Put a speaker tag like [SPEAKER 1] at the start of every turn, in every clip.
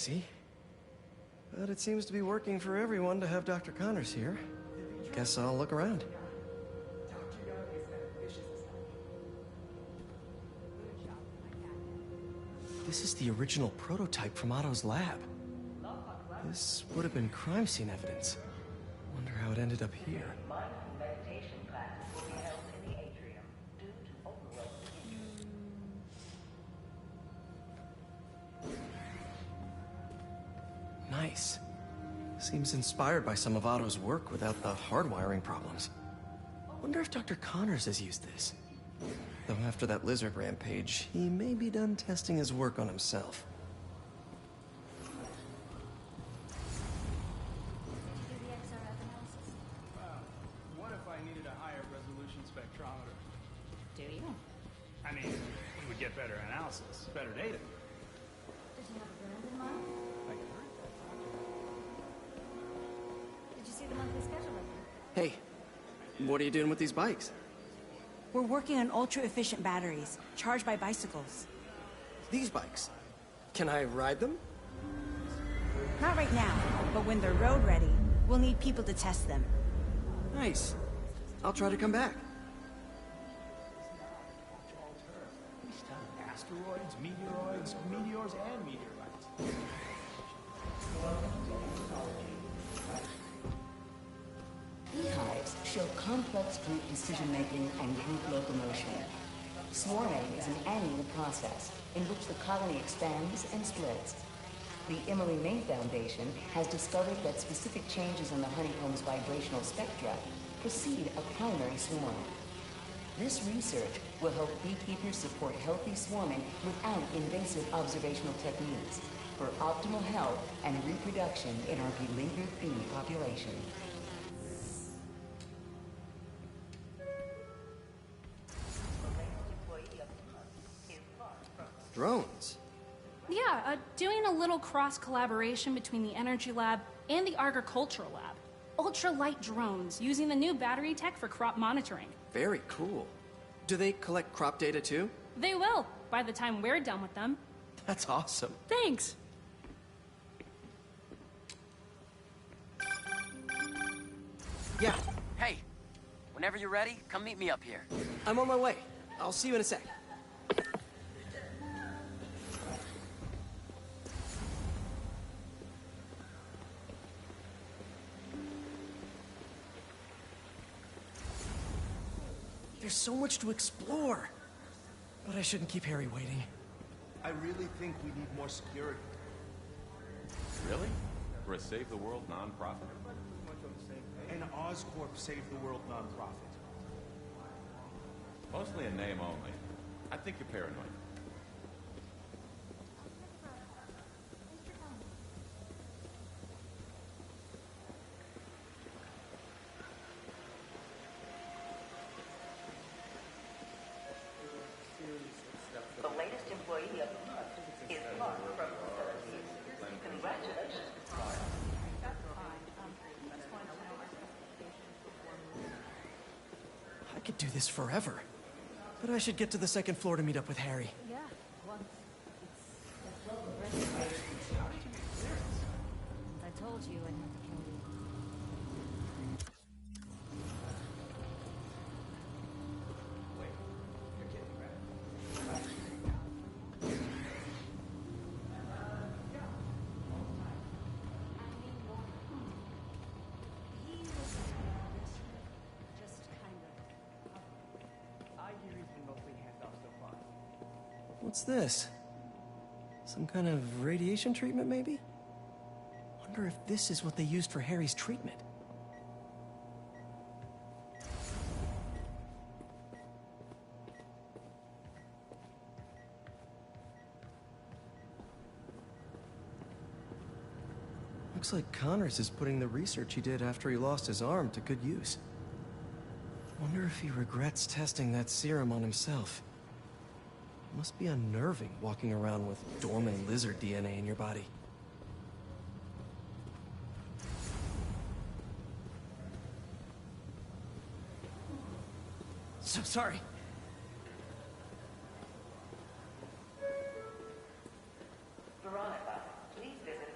[SPEAKER 1] crazy. But it seems to be working for everyone to have Dr. Connors here. Guess I'll look around. This is the original prototype from Otto's lab. This would have been crime scene evidence. Wonder how it ended up here.
[SPEAKER 2] Meditation classes will be held in the atrium due to overwhelming interest.
[SPEAKER 1] Nice. Seems inspired by some of Otto's work without the hardwiring problems. Wonder if Dr. Connors has used this. Though after that lizard rampage, he may be done testing his work on himself.
[SPEAKER 3] What if I needed a higher resolution spectrometer?
[SPEAKER 4] Do you?
[SPEAKER 3] I mean, we would get better analysis, better data.
[SPEAKER 4] Did you have a brand in mind?
[SPEAKER 3] Like,
[SPEAKER 4] Did you see the monthly schedule lately?
[SPEAKER 1] Hey, what are you doing with these bikes?
[SPEAKER 5] We're working on ultra-efficient batteries, charged by bicycles.
[SPEAKER 1] These bikes. Can I ride them?
[SPEAKER 5] Not right now, but when they're road ready, we'll need people to test them.
[SPEAKER 1] Nice. I'll try to come back.
[SPEAKER 3] asteroids, meteoroids, meteors, and meteorites.
[SPEAKER 2] Beehives show complex group decision-making and group locomotion. Swarming is an annual process in which the colony expands and splits. The Emily May Foundation has discovered that specific changes in the honeycomb's vibrational spectra precede a primary swarm. This research will help beekeepers support healthy swarming without invasive observational techniques for optimal health and reproduction in our beleaguered bee population.
[SPEAKER 1] Drones.
[SPEAKER 6] Yeah, doing a little cross-collaboration between the Energy Lab and the Agricultural Lab. Ultralight drones, using the new battery tech for crop monitoring.
[SPEAKER 1] Very cool. Do they collect crop data too?
[SPEAKER 6] They will, by the time we're done with them.
[SPEAKER 1] That's awesome.
[SPEAKER 6] Thanks!
[SPEAKER 1] Yeah,
[SPEAKER 7] Hey, whenever you're ready, come meet me up here.
[SPEAKER 1] I'm on my way. I'll see you in a sec. There's so much to explore. But I shouldn't keep Harry waiting.
[SPEAKER 8] I really think we need more security.
[SPEAKER 9] Really? For a Save the World nonprofit?
[SPEAKER 8] An Oscorp Save the World nonprofit.
[SPEAKER 9] Mostly a name only. I think you're paranoid.
[SPEAKER 2] The latest employee of the month is Mark from Facilities. Congratulations.
[SPEAKER 1] I could do this forever. But I should get to the second floor to meet up with Harry.
[SPEAKER 4] Yeah, once it's I told you I'd have to kill you.
[SPEAKER 1] What's this? Some kind of radiation treatment, maybe? Wonder if this is what they used for Harry's treatment. Looks like Connors is putting the research he did after he lost his arm to good use. Wonder if he regrets testing that serum on himself. Must be unnerving walking around with dormant lizard DNA in your body. So sorry.
[SPEAKER 2] Veronica, please visit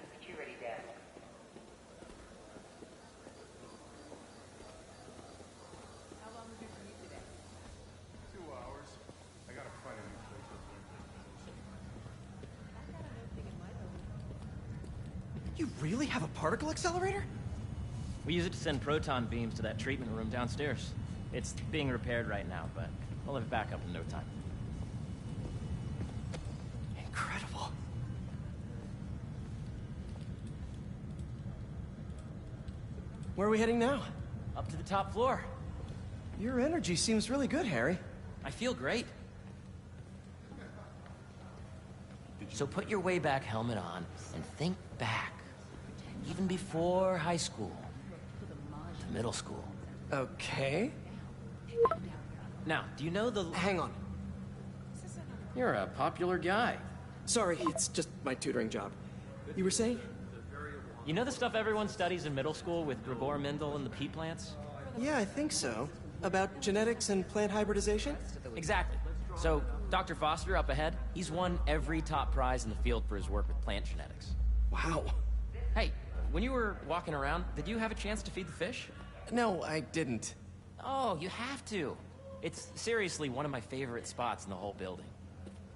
[SPEAKER 1] really have a particle accelerator?
[SPEAKER 10] We use it to send proton beams to that treatment room downstairs. It's being repaired right now, but we'll have it back up in no time.
[SPEAKER 1] Incredible. Where are we heading now?
[SPEAKER 10] Up to the top floor.
[SPEAKER 1] Your energy seems really good, Harry.
[SPEAKER 10] I feel great. So put your way-back helmet on and think back. Even before high school. To middle school.
[SPEAKER 1] Okay.
[SPEAKER 10] Now, do you know the...
[SPEAKER 1] Hang on.
[SPEAKER 10] You're a popular guy.
[SPEAKER 1] Sorry, it's just my tutoring job. You were saying?
[SPEAKER 10] You know the stuff everyone studies in middle school with Gregor Mendel and the pea plants?
[SPEAKER 1] Yeah, I think so. About genetics and plant hybridization?
[SPEAKER 10] Exactly. So, Dr. Foster up ahead, he's won every top prize in the field for his work with plant genetics.
[SPEAKER 1] Wow.
[SPEAKER 10] Hey, when you were walking around, did you have a chance to feed the fish?
[SPEAKER 1] No, I didn't.
[SPEAKER 10] Oh, you have to. It's seriously one of my favorite spots in the whole building.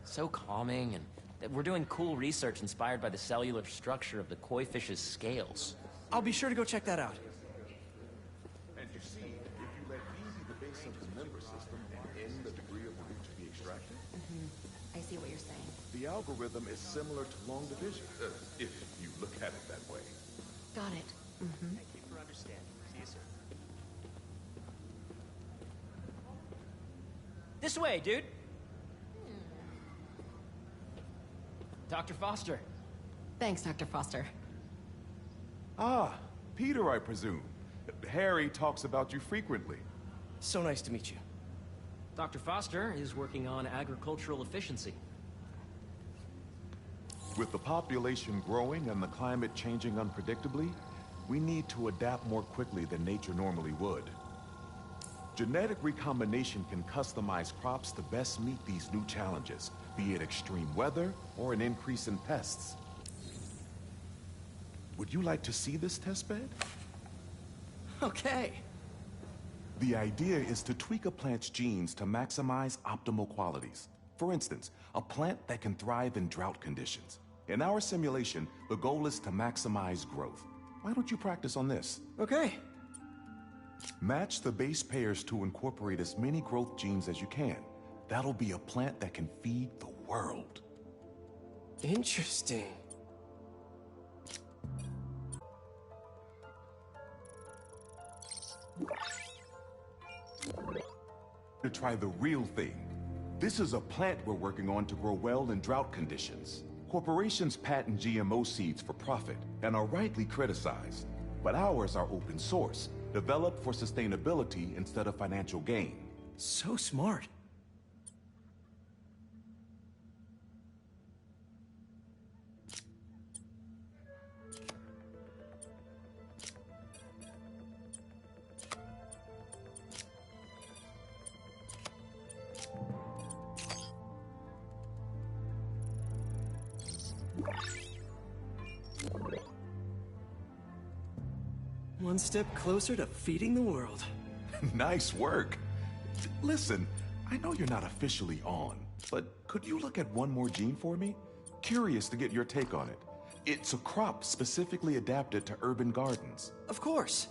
[SPEAKER 10] So calming, and we're doing cool research inspired by the cellular structure of the koi fish's scales.
[SPEAKER 1] I'll be sure to go check that out.
[SPEAKER 9] And you see, if you let B be the base of his member system and N the degree of root to be extracted,
[SPEAKER 2] I see what you're saying.
[SPEAKER 9] the algorithm is similar to long division, if you look at it that way.
[SPEAKER 2] Got it.
[SPEAKER 3] Thank you for understanding. See you soon.
[SPEAKER 10] This way, dude! Dr. Foster.
[SPEAKER 2] Thanks, Dr. Foster.
[SPEAKER 9] Ah, Peter, I presume. Harry talks about you frequently.
[SPEAKER 1] So nice to meet you.
[SPEAKER 10] Dr. Foster is working on agricultural efficiency.
[SPEAKER 9] With the population growing and the climate changing unpredictably, we need to adapt more quickly than nature normally would. Genetic recombination can customize crops to best meet these new challenges, be it extreme weather or an increase in pests. Would you like to see this testbed?
[SPEAKER 1] Okay.
[SPEAKER 9] The idea is to tweak a plant's genes to maximize optimal qualities. For instance, a plant that can thrive in drought conditions. In our simulation, the goal is to maximize growth. Why don't you practice on this?
[SPEAKER 1] Okay.
[SPEAKER 9] Match the base pairs to incorporate as many growth genes as you can. That'll be a plant that can feed the world.
[SPEAKER 1] Interesting.
[SPEAKER 9] To try the real thing. This is a plant we're working on to grow well in drought conditions. Corporations patent GMO seeds for profit and are rightly criticized. But ours are open source, developed for sustainability instead of financial gain.
[SPEAKER 1] So smart. One step closer to feeding the world.
[SPEAKER 9] Nice work. Listen, I know you're not officially on, but could you look at one more gene for me? Curious to get your take on it. It's a crop specifically adapted to urban gardens.
[SPEAKER 1] Of course.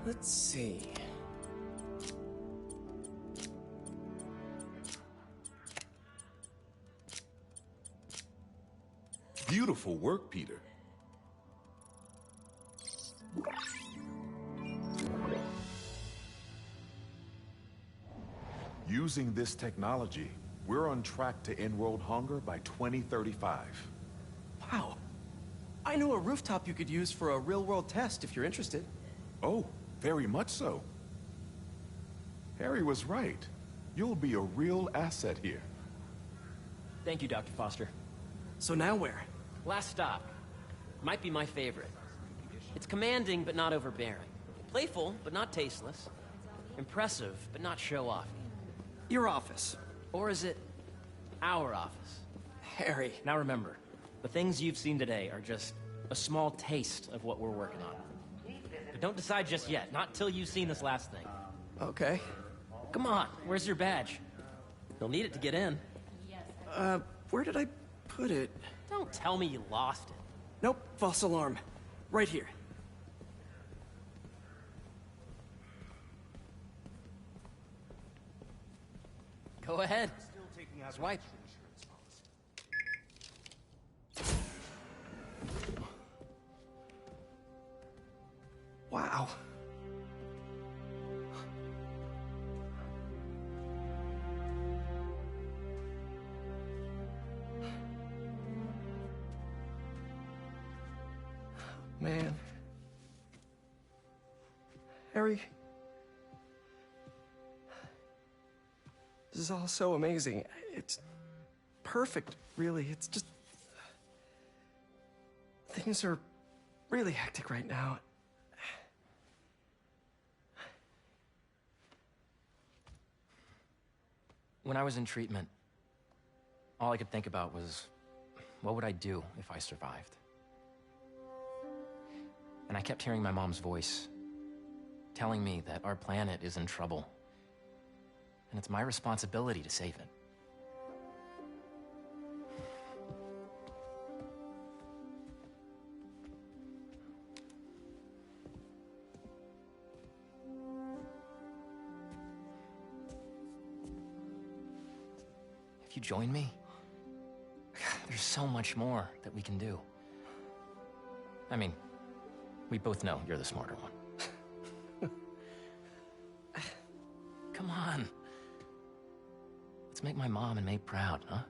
[SPEAKER 1] Let's see.
[SPEAKER 9] Beautiful work, Peter. Using this technology, we're on track to end world hunger by 2035.
[SPEAKER 1] Wow. I know a rooftop you could use for a real-world test if you're interested.
[SPEAKER 9] Oh, very much so. Harry was right. You'll be a real asset here.
[SPEAKER 10] Thank you, Dr. Foster.
[SPEAKER 1] So now where?
[SPEAKER 10] Last stop. Might be my favorite. It's commanding, but not overbearing. Playful, but not tasteless. Impressive, but not show-offy.
[SPEAKER 1] Your office.
[SPEAKER 10] Or is it our office?
[SPEAKER 1] Harry.
[SPEAKER 10] Now remember, the things you've seen today are just a small taste of what we're working on. But don't decide just yet, not till you've seen this last thing.
[SPEAKER 1] Okay.
[SPEAKER 10] Come on, where's your badge? You'll need it to get in.
[SPEAKER 1] Where did I put it?
[SPEAKER 10] Don't tell me you lost it.
[SPEAKER 1] Nope, false alarm. Right here.
[SPEAKER 10] Go ahead. Swipe.
[SPEAKER 1] Wow. Man. Harry. This is all so amazing. It's perfect, really. It's just... Things are really hectic right now.
[SPEAKER 10] When I was in treatment, all I could think about was, what would I do if I survived? And I kept hearing my mom's voice, telling me that our planet is in trouble, and it's my responsibility to save it. If you join me, there's so much more that we can do. I mean, we both know you're the smarter one. Come on. Let's make my mom and May proud, huh?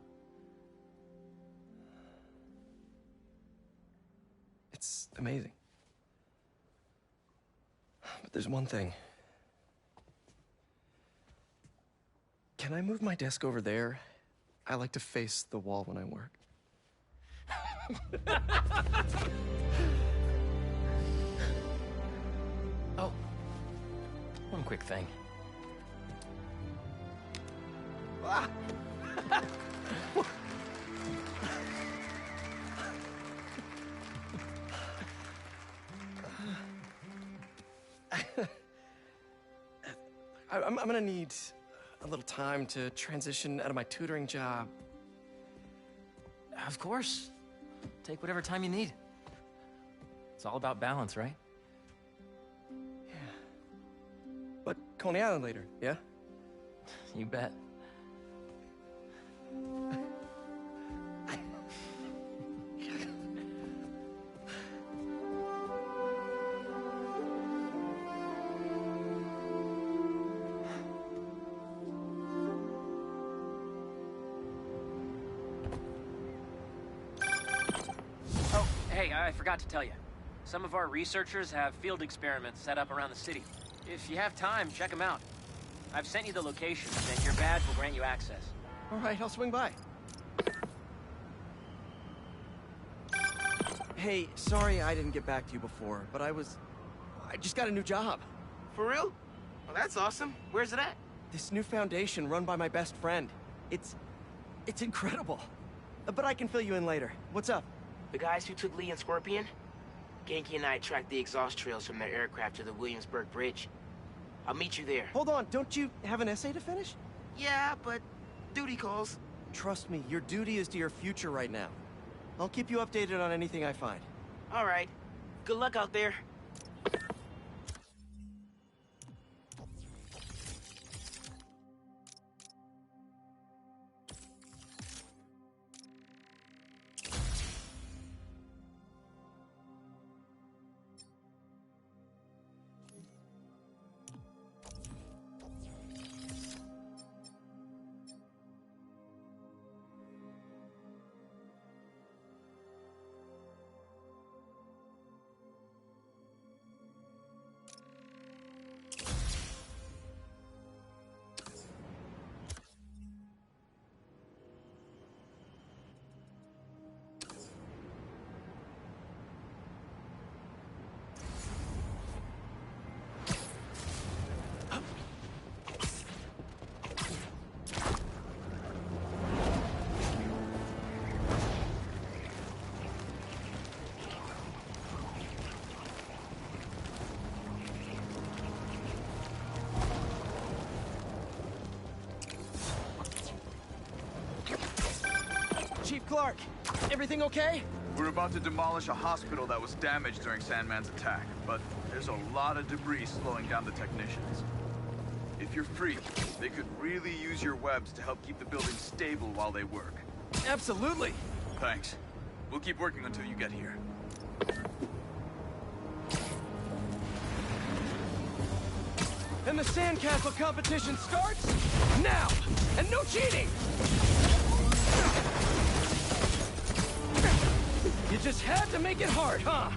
[SPEAKER 1] It's amazing. But there's one thing. Can I move my desk over there? I like to face the wall when I work.
[SPEAKER 10] Oh, one quick thing.
[SPEAKER 1] Ah! I'm gonna need a little time to transition out of my tutoring job.
[SPEAKER 10] Of course. Take whatever time you need. It's all about balance, right?
[SPEAKER 1] Yeah. But Coney Island later, yeah?
[SPEAKER 10] You bet.
[SPEAKER 7] Oh, hey, I forgot to tell you. Some of our researchers have field experiments set up around the city. If you have time, check them out. I've sent you the locations, and your badge will grant you access.
[SPEAKER 1] All right, I'll swing by. Hey, sorry I didn't get back to you before, but I just got a new job.
[SPEAKER 11] For real? Well, that's awesome. Where's it at?
[SPEAKER 1] This new foundation run by my best friend. It's incredible. But I can fill you in later. What's up?
[SPEAKER 11] The guys who took Lee and Scorpion? Ganke and I tracked the exhaust trails from their aircraft to the Williamsburg Bridge. I'll meet you there.
[SPEAKER 1] Hold on, don't you have an essay to finish?
[SPEAKER 11] Yeah, but duty calls.
[SPEAKER 1] Trust me, your duty is to your future right now. I'll keep you updated on anything I find.
[SPEAKER 11] All right. Good luck out there.
[SPEAKER 1] Clark. Everything okay?
[SPEAKER 12] We're about to demolish a hospital that was damaged during Sandman's attack, but there's a lot of debris slowing down the technicians. If you're free, they could really use your webs to help keep the building stable while they work.
[SPEAKER 1] Absolutely.
[SPEAKER 12] Thanks. We'll keep working until you get here.
[SPEAKER 1] And the sandcastle competition starts now! And no cheating! You just had to make it hard, huh?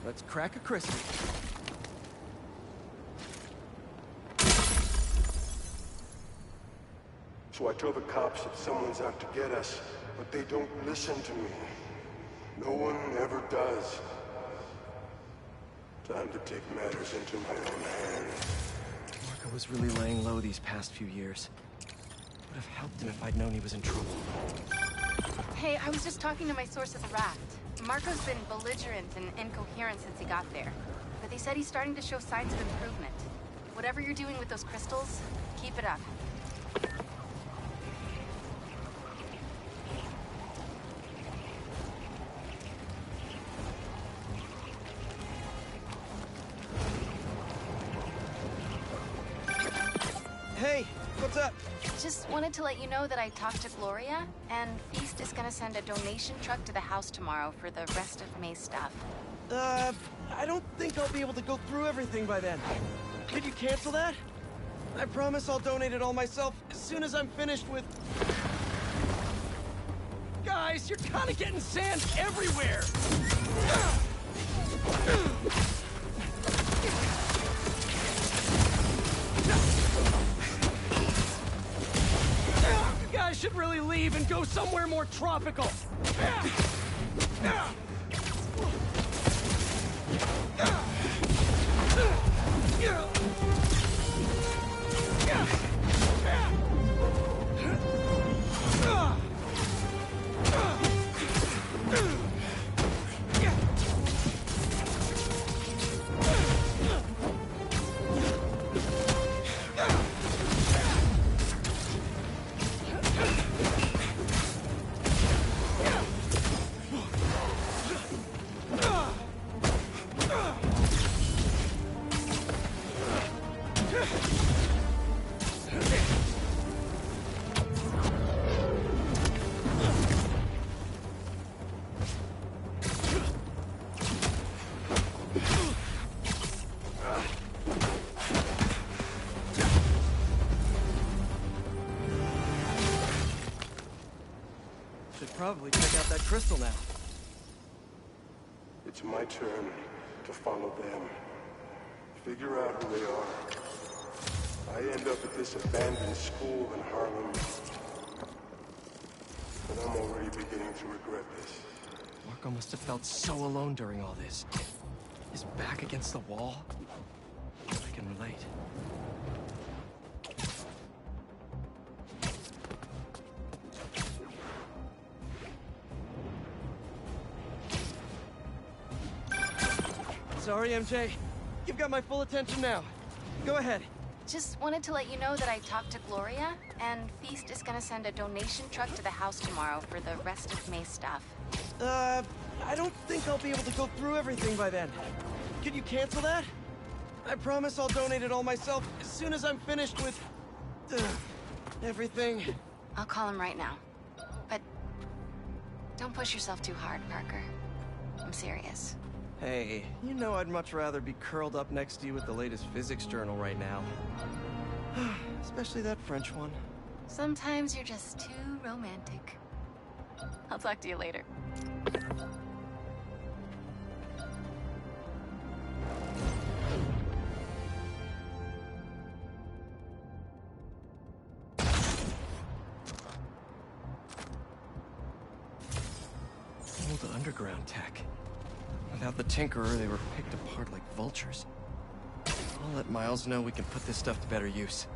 [SPEAKER 1] Let's crack a crystal.
[SPEAKER 13] So I told the cops that someone's out to get us, but they don't listen to me. No one ever does. Time to take matters into my own hands.
[SPEAKER 1] Marco was really laying low these past few years. Would have helped him if I'd known he was in trouble.
[SPEAKER 14] Hey, I was just talking to my source at the raft. Marco's been belligerent and incoherent since he got there. But they said he's starting to show signs of improvement. Whatever you're doing with those crystals, keep it up.
[SPEAKER 1] Hey, what's up?
[SPEAKER 14] Just wanted to let you know that I talked to Gloria, and Feast is gonna send a donation truck to the house tomorrow for the rest of May's stuff.
[SPEAKER 1] I don't think I'll be able to go through everything by then. Could you cancel that? I promise I'll donate it all myself as soon as I'm finished with... Guys, you're kinda getting sand everywhere! You guys should really leave and go somewhere more tropical. Probably check out that crystal now.
[SPEAKER 13] It's my turn to follow them. Figure out who they are. I end up at this abandoned school in Harlem. And I'm already beginning to regret this.
[SPEAKER 1] Marco must have felt so alone during all this. His back against the wall. I can relate. Sorry, MJ. You've got my full attention now. Go ahead.
[SPEAKER 14] Just wanted to let you know that I talked to Gloria, and Feast is gonna send a donation truck to the house tomorrow for the rest of May's stuff.
[SPEAKER 1] I don't think I'll be able to go through everything by then. Could you cancel that? I promise I'll donate it all myself as soon as I'm finished with... everything.
[SPEAKER 14] I'll call him right now. But don't push yourself too hard, Parker. I'm serious.
[SPEAKER 1] Hey, you know I'd much rather be curled up next to you with the latest physics journal right now. Especially that French one.
[SPEAKER 14] Sometimes you're just too romantic. I'll talk to you later.
[SPEAKER 1] Hold underground tech. Without the Tinkerer, they were picked apart like vultures. I'll let Miles know we can put this stuff to better use.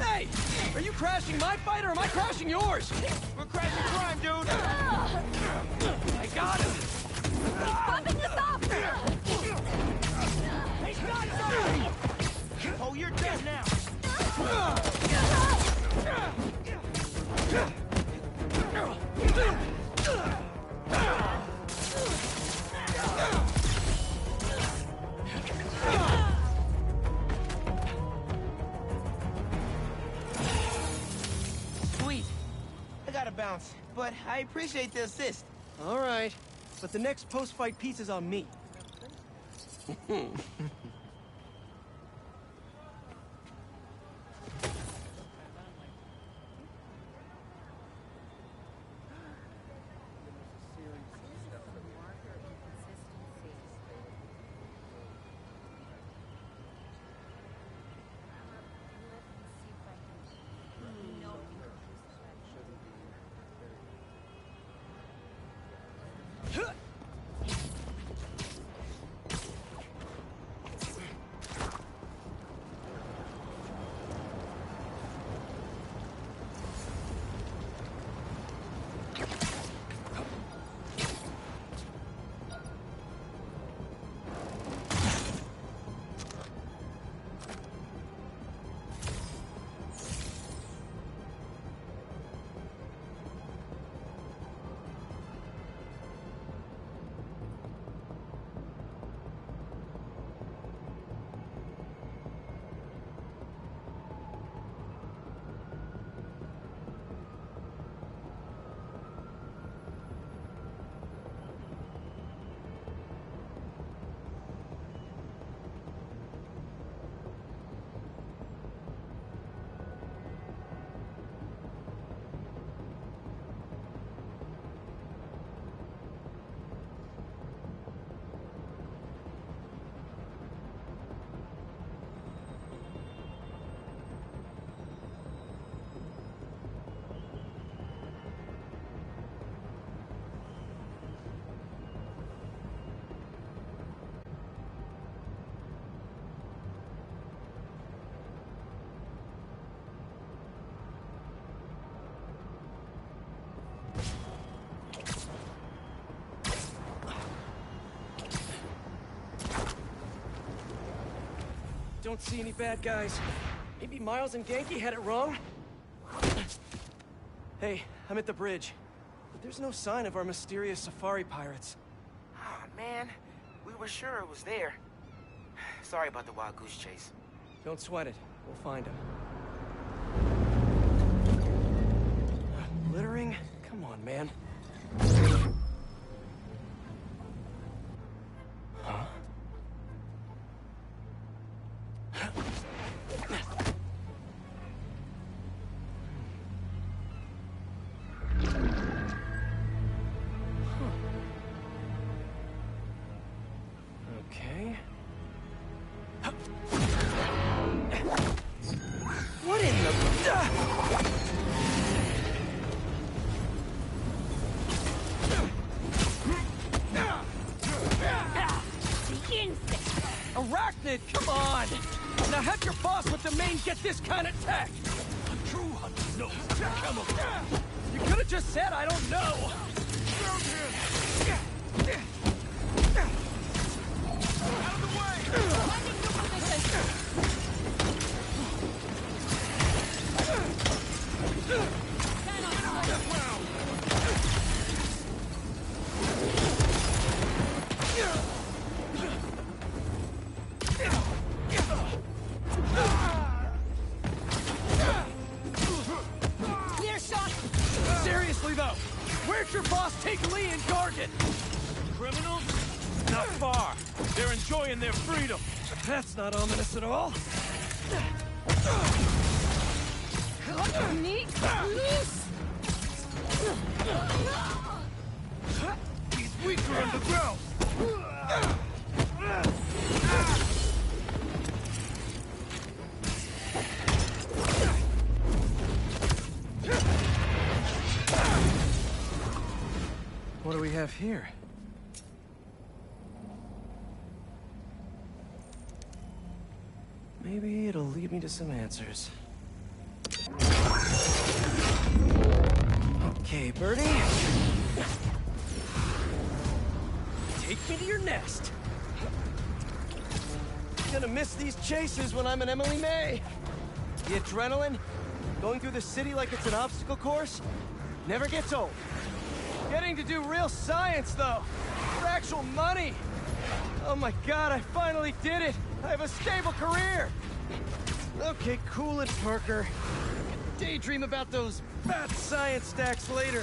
[SPEAKER 1] Hey! Are you crashing my fight or am I crashing yours?
[SPEAKER 11] We're crashing crime, dude!
[SPEAKER 1] I got him!
[SPEAKER 15] He's bumping us up!
[SPEAKER 11] Hey, stop! Oh, you're dead now!
[SPEAKER 16] Sweet. I gotta bounce, but I appreciate the assist.
[SPEAKER 1] All right, but the next post-fight piece is on me. Don't see any bad guys. Maybe Miles and Ganke had it wrong? Hey, I'm at the bridge. But there's no sign of our mysterious safari pirates.
[SPEAKER 16] Oh, man. We were sure it was there. Sorry about the wild goose chase.
[SPEAKER 1] Don't sweat it. We'll find him. Littering? Come on, man. Huh? Okay. What in the... Arachnid, come on! Now have your boss with the main get this kind of tech! A true hunter knows chemical. You could have just said I don't know! Out of the way!
[SPEAKER 17] far. They're enjoying their freedom.
[SPEAKER 1] That's not ominous at all.
[SPEAKER 15] Me? Loose!
[SPEAKER 17] He's weaker underground.
[SPEAKER 1] What do we have here? Maybe it'll lead me to some answers. Okay, Birdie. Take me to your nest. Gonna miss these chases when I'm an Emily May. The adrenaline, going through the city like it's an obstacle course, never gets old. Getting to do real science, though, for actual money. Oh my God, I finally did it. I have a stable career. Okay, cool it, Parker. Daydream about those fat science stacks later.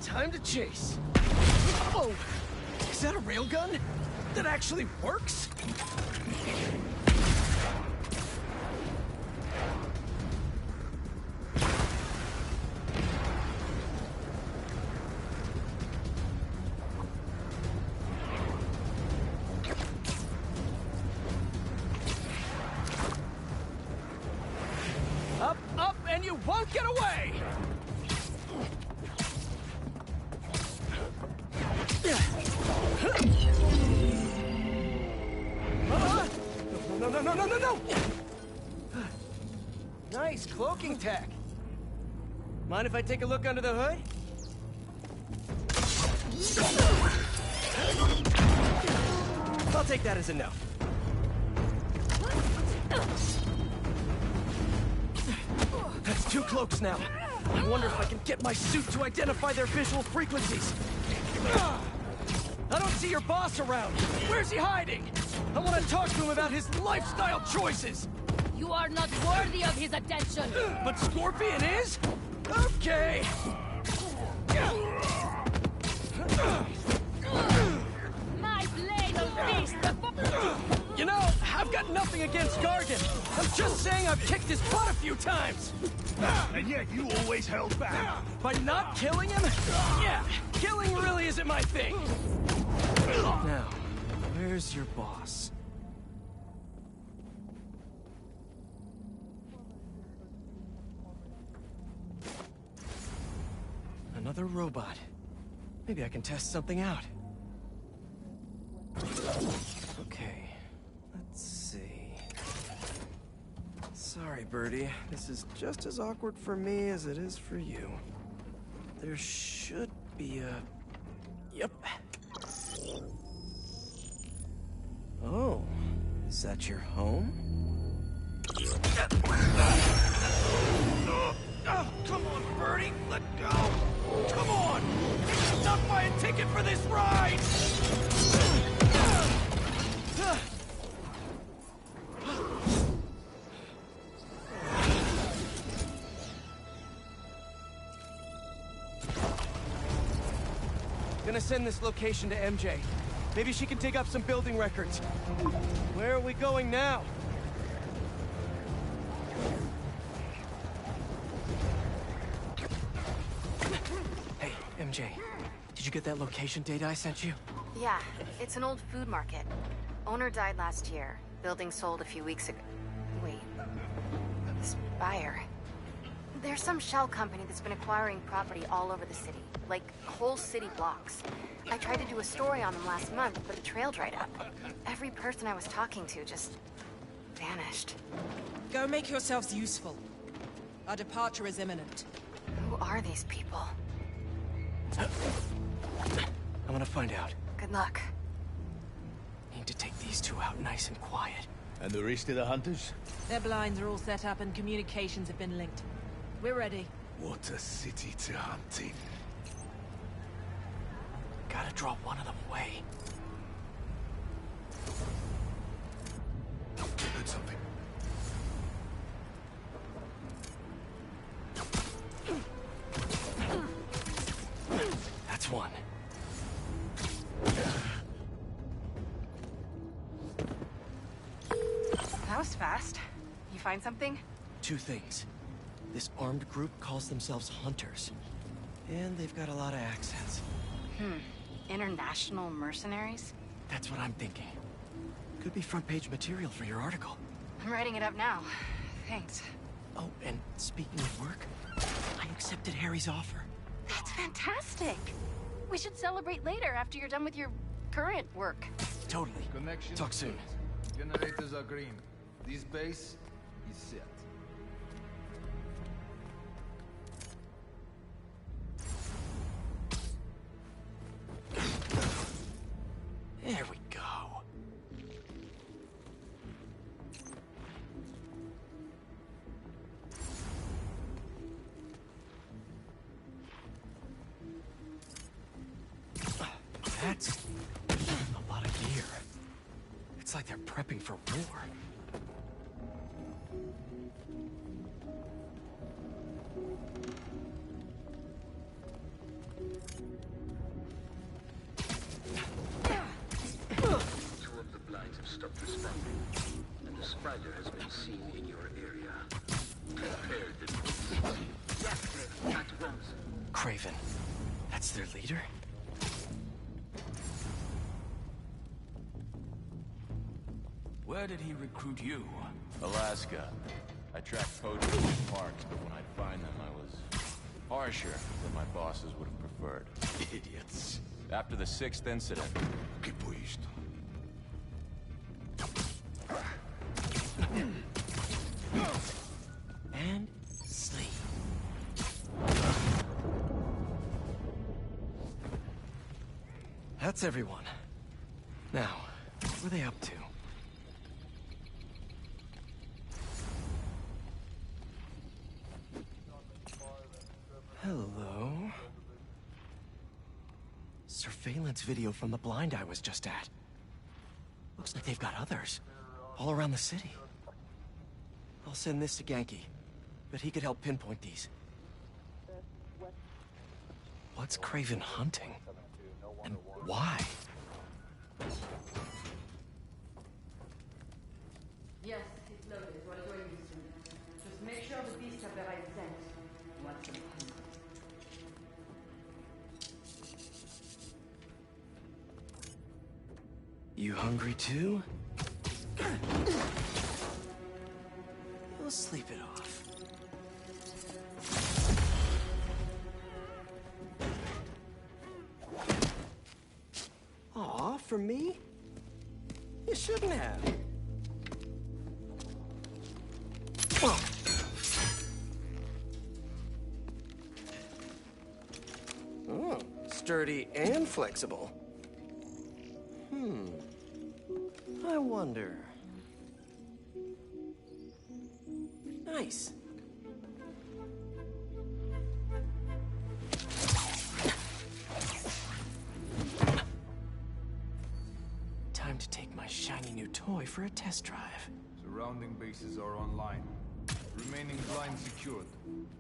[SPEAKER 1] Time to chase. Whoa! Is that a railgun? That actually works? Up, up, and you won't get away! No! Nice cloaking tech. Mind if I take a look under the hood? I'll take that as a no. That's 2 cloaks now. I wonder if I can get my suit to identify their visual frequencies. I don't see your boss around. Where's he hiding? I want to talk to him about his lifestyle choices.
[SPEAKER 15] You are not worthy of his attention.
[SPEAKER 1] But Scorpion is? Okay.
[SPEAKER 15] My blade of beast.
[SPEAKER 1] You know, I've got nothing against Gargan. I'm just saying I've kicked his butt a few times.
[SPEAKER 17] And yet you always held back.
[SPEAKER 1] By not killing him? Yeah, killing really isn't my thing. Now, where's your boss? Another robot. Maybe I can test something out. Okay, let's see. Sorry, Birdie. This is just as awkward for me as it is for you. There should be a... Yep. Oh, is that your home? Oh, come on, Birdie, let go! Come on! Not buy a ticket for this ride! Gonna send this location to MJ. Maybe she can dig up some building records. Where are we going now? Hey, MJ. Did you get that location data I sent you?
[SPEAKER 14] Yeah, it's an old food market. Owner died last year. Building sold a few weeks ago. Wait. Spire. There's some shell company that's been acquiring property all over the city. Like, whole city blocks. I tried to do a story on them last month, but the trail dried up. Every person I was talking to just... vanished.
[SPEAKER 18] Go make yourselves useful. Our departure is imminent.
[SPEAKER 14] Who are these people?
[SPEAKER 1] I'm gonna find out.
[SPEAKER 14] Good luck.
[SPEAKER 1] Need to take these 2 out nice and quiet.
[SPEAKER 17] And the rest of the hunters?
[SPEAKER 18] Their blinds are all set up and communications have been linked. We're ready.
[SPEAKER 17] What a city to hunt in.
[SPEAKER 1] Gotta draw one of them away.
[SPEAKER 17] I heard something.
[SPEAKER 1] That's one.
[SPEAKER 14] that was fast. You find something?
[SPEAKER 1] 2 things. This armed group calls themselves Hunters. And they've got a lot of accents.
[SPEAKER 14] International mercenaries?
[SPEAKER 1] That's what I'm thinking. Could be front-page material for your article.
[SPEAKER 14] I'm writing it up now. Thanks.
[SPEAKER 1] Oh, and speaking of work, I accepted Harry's offer.
[SPEAKER 14] That's fantastic! We should celebrate later after you're done with your current work.
[SPEAKER 1] Totally.
[SPEAKER 3] Connection.
[SPEAKER 1] Talk soon.
[SPEAKER 3] Generators are green. This base is set.
[SPEAKER 1] There we go. That's a lot of gear. It's like they're prepping for war.
[SPEAKER 19] Stopped responding, and the spider has been seen in your area. Prepare the beast. Yes, at once.
[SPEAKER 1] Kraven. That's their leader?
[SPEAKER 20] Where did he recruit you? Alaska. I tracked poachers in parks, but when I'd find them, I was harsher than my bosses would have preferred.
[SPEAKER 17] Idiots.
[SPEAKER 20] After the 6th incident.
[SPEAKER 17] ¿Qué fue esto?
[SPEAKER 1] And sleep. That's everyone. Now, what are they up to? Hello? Surveillance video from the blind I was just at. Looks like they've got others. All around the city. I'll send this to Genki. But he could help pinpoint these. What's Kraven hunting? And why?
[SPEAKER 21] Yes, it's loaded. We're going soon. Just make sure the beasts have the right scent. What's in
[SPEAKER 1] You hungry too? We'll sleep it off. Aw, for me? You shouldn't have. Oh, sturdy and flexible. I wonder. Nice. Time to take my shiny new toy for a test drive.
[SPEAKER 3] Surrounding bases are online. Remaining line secured.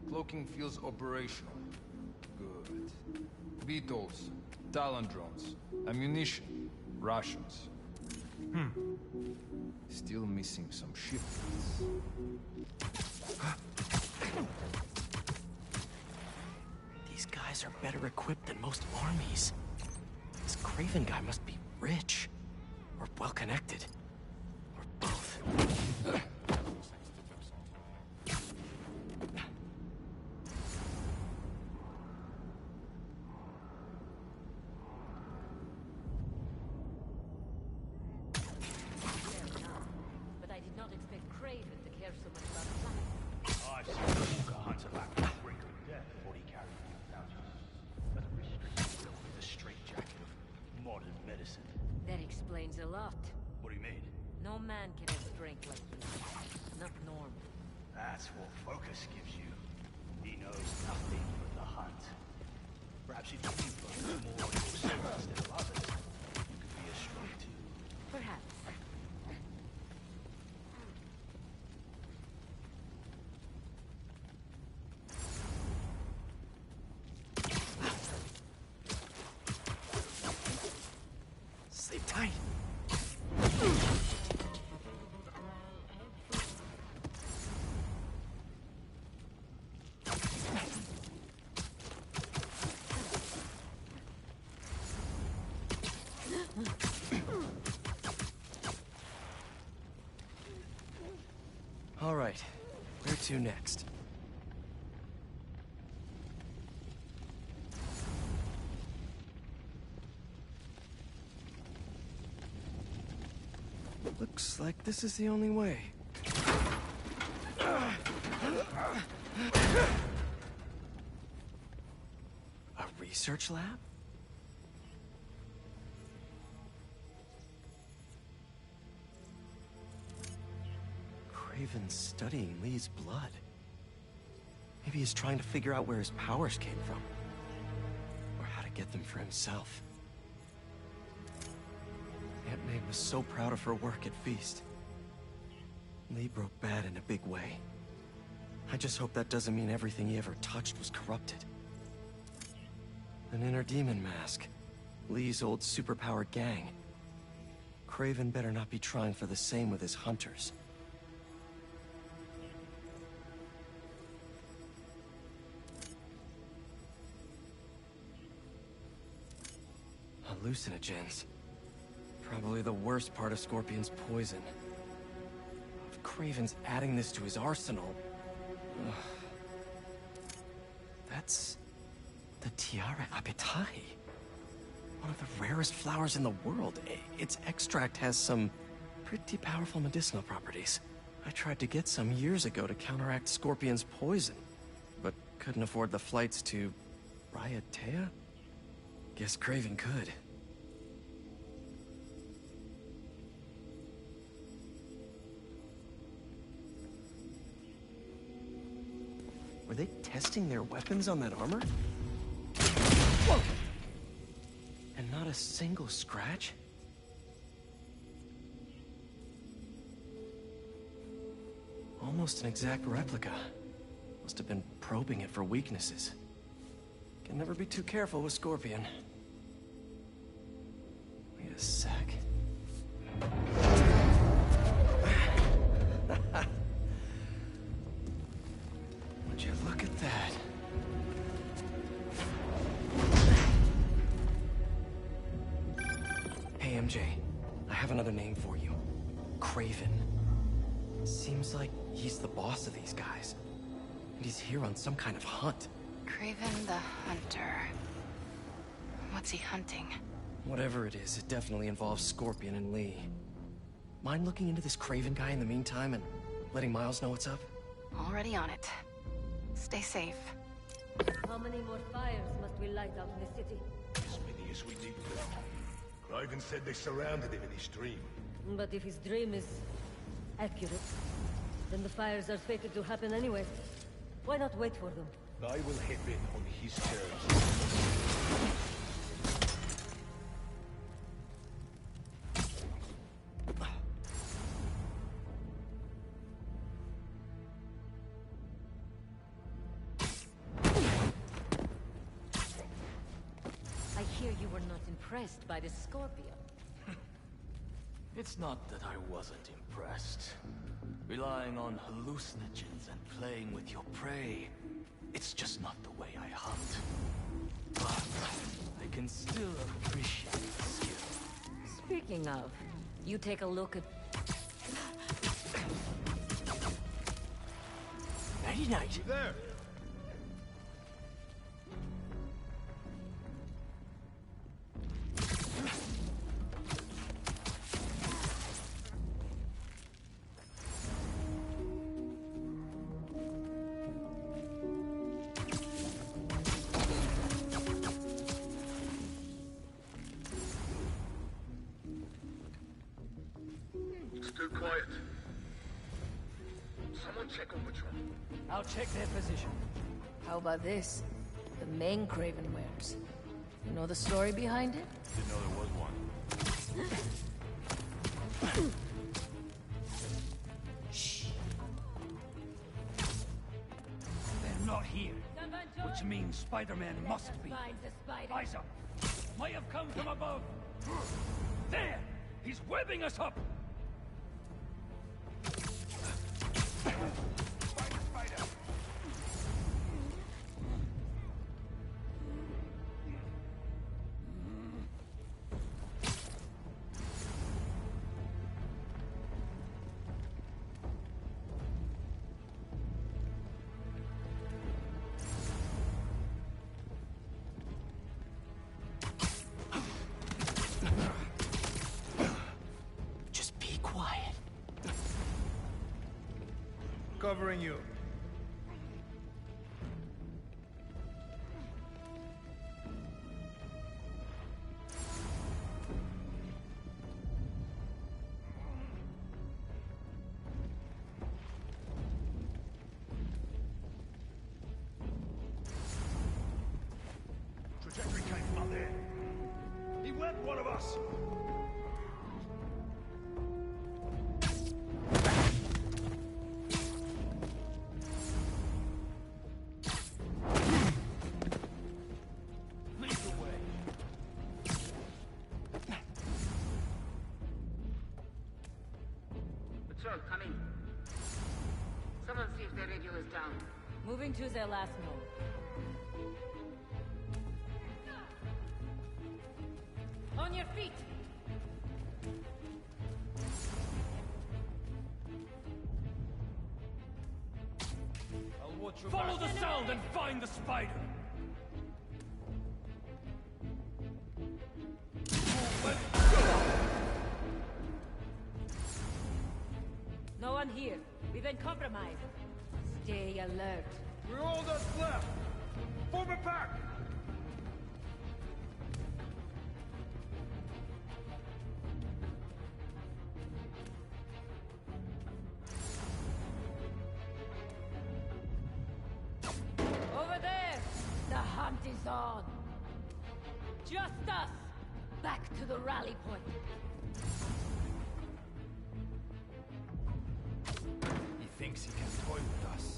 [SPEAKER 3] Cloaking fields operational. Good. Beetles, Talon drones, ammunition, rations. Still missing some shipments.
[SPEAKER 1] These guys are better equipped than most armies. This Kraven guy must be rich. Or well-connected. Or both.
[SPEAKER 15] But I did not expect Kraven to care so much about science.
[SPEAKER 17] I've seen Walker Hunter back on the brink of death before he carried me without but a restricted will with a straitjacket of modern medicine.
[SPEAKER 15] That explains a lot.
[SPEAKER 17] What do you mean?
[SPEAKER 15] No man can have strength like you. Not normal.
[SPEAKER 17] That's what Focus gives you. He knows nothing but the hunt. Perhaps if you focus more on yourself instead of others, you could be as strong too.
[SPEAKER 15] Perhaps.
[SPEAKER 1] Sleep tight. All right, where to next? Looks like this is the only way. A research lab? Craven's studying Lee's blood. Maybe he's trying to figure out where his powers came from. Or how to get them for himself. Aunt May was so proud of her work at Feast. Lee broke bad in a big way. I just hope that doesn't mean everything he ever touched was corrupted. An inner demon mask. Lee's old superpowered gang. Craven better not be trying for the same with his hunters. Hallucinogens. Probably the worst part of Scorpion's poison. If Craven's adding this to his arsenal... Ugh. That's... the Tiara Apetahi. One of the rarest flowers in the world. Its extract has some pretty powerful medicinal properties. I tried to get some years ago to counteract Scorpion's poison, but couldn't afford the flights to... Raiatea? Guess Craven could. Were they testing their weapons on that armor? Whoa! And not a single scratch? Almost an exact replica. Must have been probing it for weaknesses. Can never be too careful with Scorpion. Wait a sec. Would you look at that? Hey, MJ. I have another name for you. Craven. Seems like he's the boss of these guys. And he's here on some kind of hunt.
[SPEAKER 14] Craven the Hunter. What's he hunting?
[SPEAKER 1] Whatever it is, it definitely involves Scorpion and Lee. Mind looking into this Craven guy in the meantime and letting Miles know what's up?
[SPEAKER 14] Already on it. Stay safe.
[SPEAKER 15] How many more fires must we light out in the city?
[SPEAKER 13] As many as we need to. Craven said they surrounded him in his dream.
[SPEAKER 15] But if his dream is accurate, then the fires are fated to happen anyway. Why not wait for them?
[SPEAKER 13] I will hit in on his terms.
[SPEAKER 15] I hear you were not impressed by the Scorpion.
[SPEAKER 5] It's not that I wasn't impressed. Relying on hallucinogens and playing with your prey, it's just not the way I hunt. But I can still appreciate the skill.
[SPEAKER 15] Speaking of, you take a look at...
[SPEAKER 1] Nighty-night.
[SPEAKER 13] There!
[SPEAKER 19] Still quiet. Someone check on which one.
[SPEAKER 18] I'll check their position. How about this? The main Craven wears. You know the story behind it?
[SPEAKER 20] Didn't know there was one.
[SPEAKER 18] Shh.
[SPEAKER 17] They're not here. Which means Spider-Man must be.
[SPEAKER 15] Find the spider.
[SPEAKER 17] Eyes up. Might have come from above. There! He's webbing us up!
[SPEAKER 8] covering you.
[SPEAKER 17] Trajectory came from up there. He went one of us.
[SPEAKER 21] Patrol, come in. Someone see if their radio is down.
[SPEAKER 15] Moving to their last node. On your feet!
[SPEAKER 8] I'll watch your
[SPEAKER 5] Follow
[SPEAKER 8] back.
[SPEAKER 5] the sound and find the spider!
[SPEAKER 15] No one here. We've been compromised. Stay alert.
[SPEAKER 8] We're all that's left. Form a pack.
[SPEAKER 15] Over there! The hunt is on! Just us! Back to the rally point.
[SPEAKER 8] He thinks he can toy with us.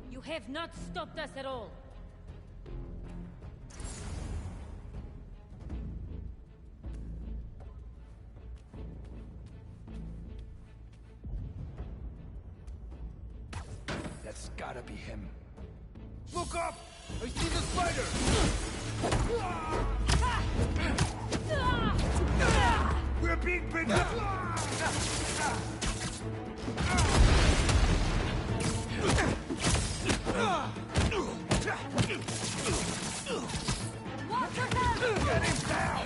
[SPEAKER 15] You have not stopped us at all.
[SPEAKER 8] That's gotta be him. Look up! I see the spider! We're being picked up! Get him down!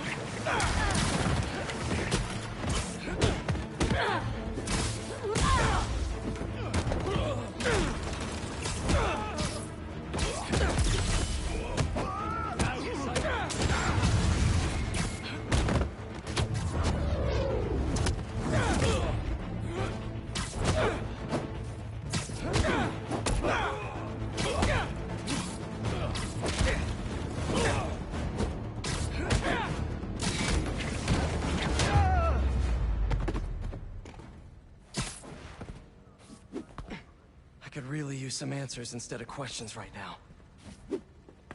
[SPEAKER 1] I could really use some answers instead of questions right now.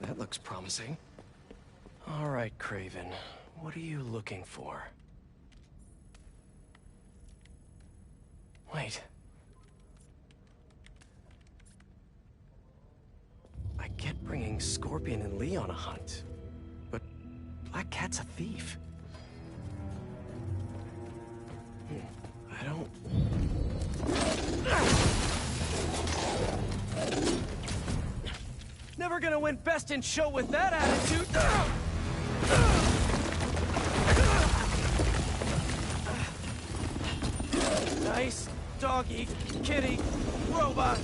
[SPEAKER 1] That looks promising. All right, Craven. What are you looking for? Wait. I get bringing Scorpion and Lee on a hunt, but Black Cat's a thief. I don't... Never gonna win best in show with that attitude! Nice doggy, kitty, robot!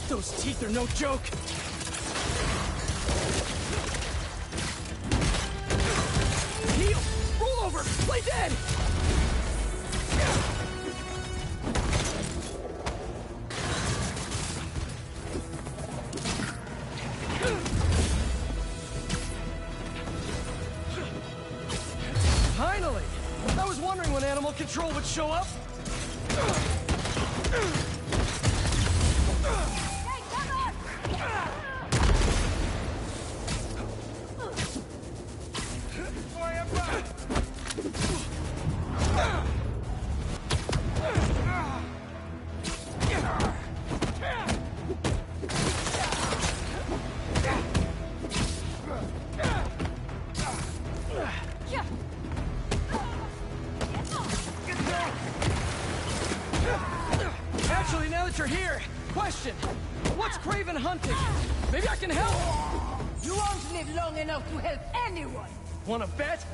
[SPEAKER 1] Those teeth are no joke! Kneel! Roll over! Play dead! Finally! I was wondering when Animal Control would show up! question! What's Craven hunting? Maybe I can help?
[SPEAKER 21] You won't live long enough to help anyone!
[SPEAKER 1] Wanna bet?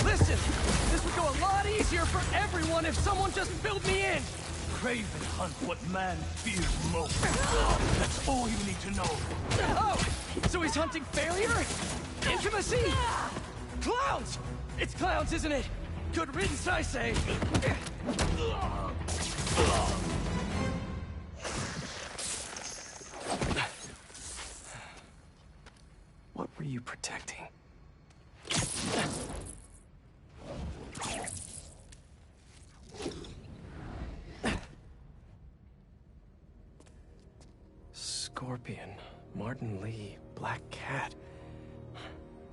[SPEAKER 1] Listen, this would go a lot easier for everyone if someone just filled me in!
[SPEAKER 17] Craven hunt what man fears most. That's all you need to know.
[SPEAKER 1] Oh! So he's hunting failure? Intimacy? Clowns! It's clowns, isn't it? Good riddance, I say! What were you protecting? Scorpion, Martin Lee, Black Cat.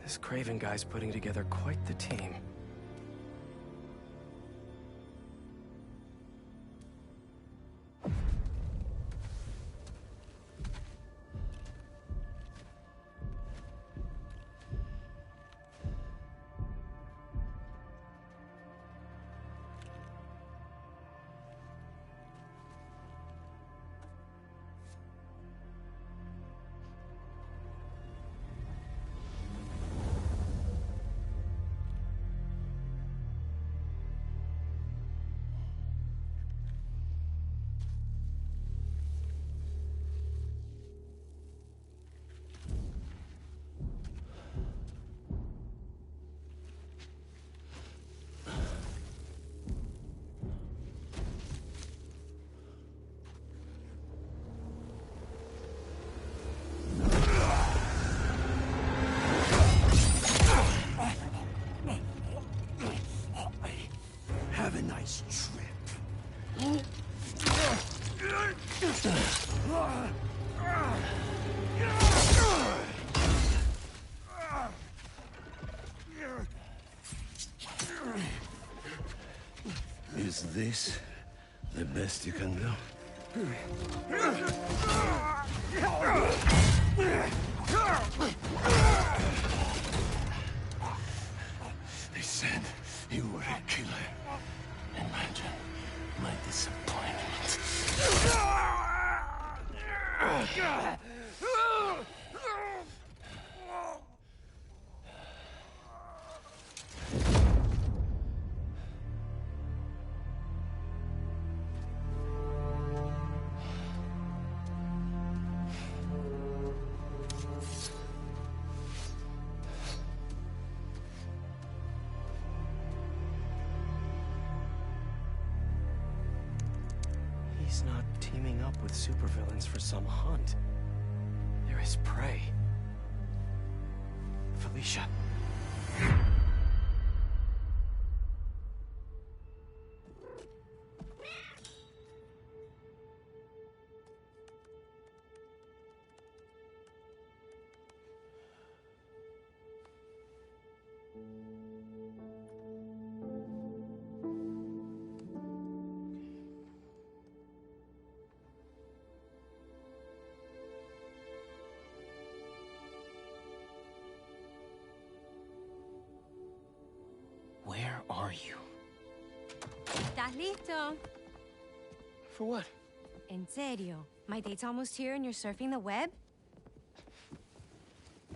[SPEAKER 1] This Craven guy's putting together quite the team.
[SPEAKER 17] Have a nice trip.
[SPEAKER 6] Is this the best you can do? They said you were a killer. Imagine my disappointment.
[SPEAKER 1] He's not teaming up with supervillains for some hunt. They're his prey. Felicia.
[SPEAKER 10] Where are you?
[SPEAKER 22] ¿Estás listo?
[SPEAKER 10] For what?
[SPEAKER 22] En serio. My date's almost here and you're surfing the web?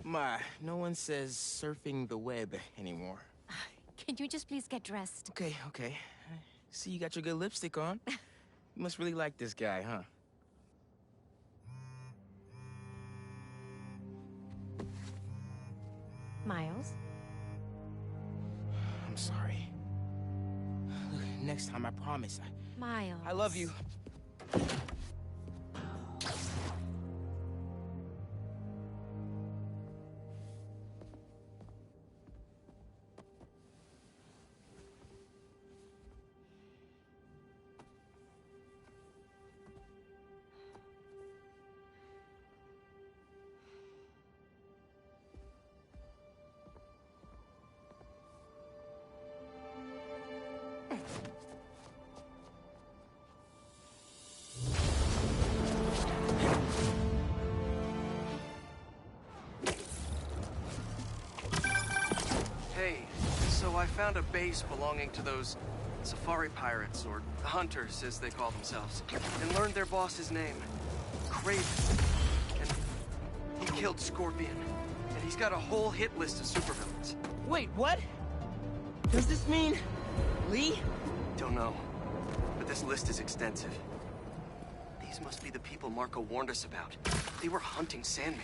[SPEAKER 16] My, no one says surfing the web anymore.
[SPEAKER 22] Can you just please get dressed?
[SPEAKER 16] Okay, okay. See, you got your good lipstick on. You must really like this guy, huh?
[SPEAKER 22] Miles?
[SPEAKER 16] I'm sorry. Look, next time, I promise.
[SPEAKER 22] Miles.
[SPEAKER 16] I love you.
[SPEAKER 1] I found a base belonging to those safari pirates, or hunters as they call themselves, and learned their boss's name, Kraven. And he killed Scorpion, and he's got a whole hit list of supervillains.
[SPEAKER 16] Wait, what? Does this mean... Lee?
[SPEAKER 1] Don't know, but this list is extensive. These must be the people Marco warned us about. They were hunting Sandman.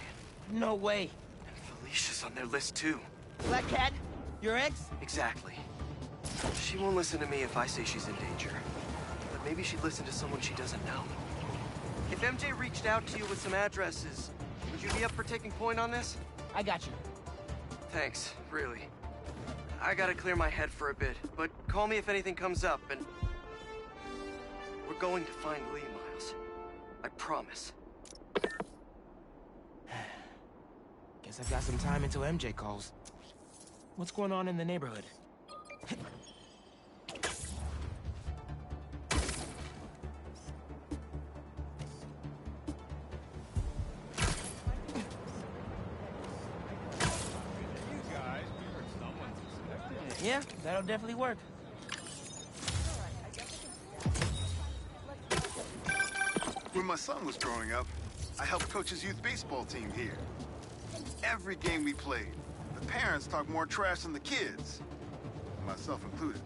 [SPEAKER 16] No way.
[SPEAKER 1] And Felicia's on their list too.
[SPEAKER 16] Black Cat? Your ex?
[SPEAKER 1] Exactly. She won't listen to me if I say she's in danger. But maybe she'd listen to someone she doesn't know. If MJ reached out to you with some addresses, would you be up for taking point on this?
[SPEAKER 16] I got you.
[SPEAKER 1] Thanks, really. I gotta clear my head for a bit, but call me if anything comes up, and... we're going to find Lee, Miles. I promise.
[SPEAKER 16] Guess I've got some time until MJ calls. What's going on in the neighborhood? Yeah, that'll definitely work.
[SPEAKER 2] When my son was growing up, I helped coach his youth baseball team here. Every game we played, the parents talked more trash than the kids, myself included.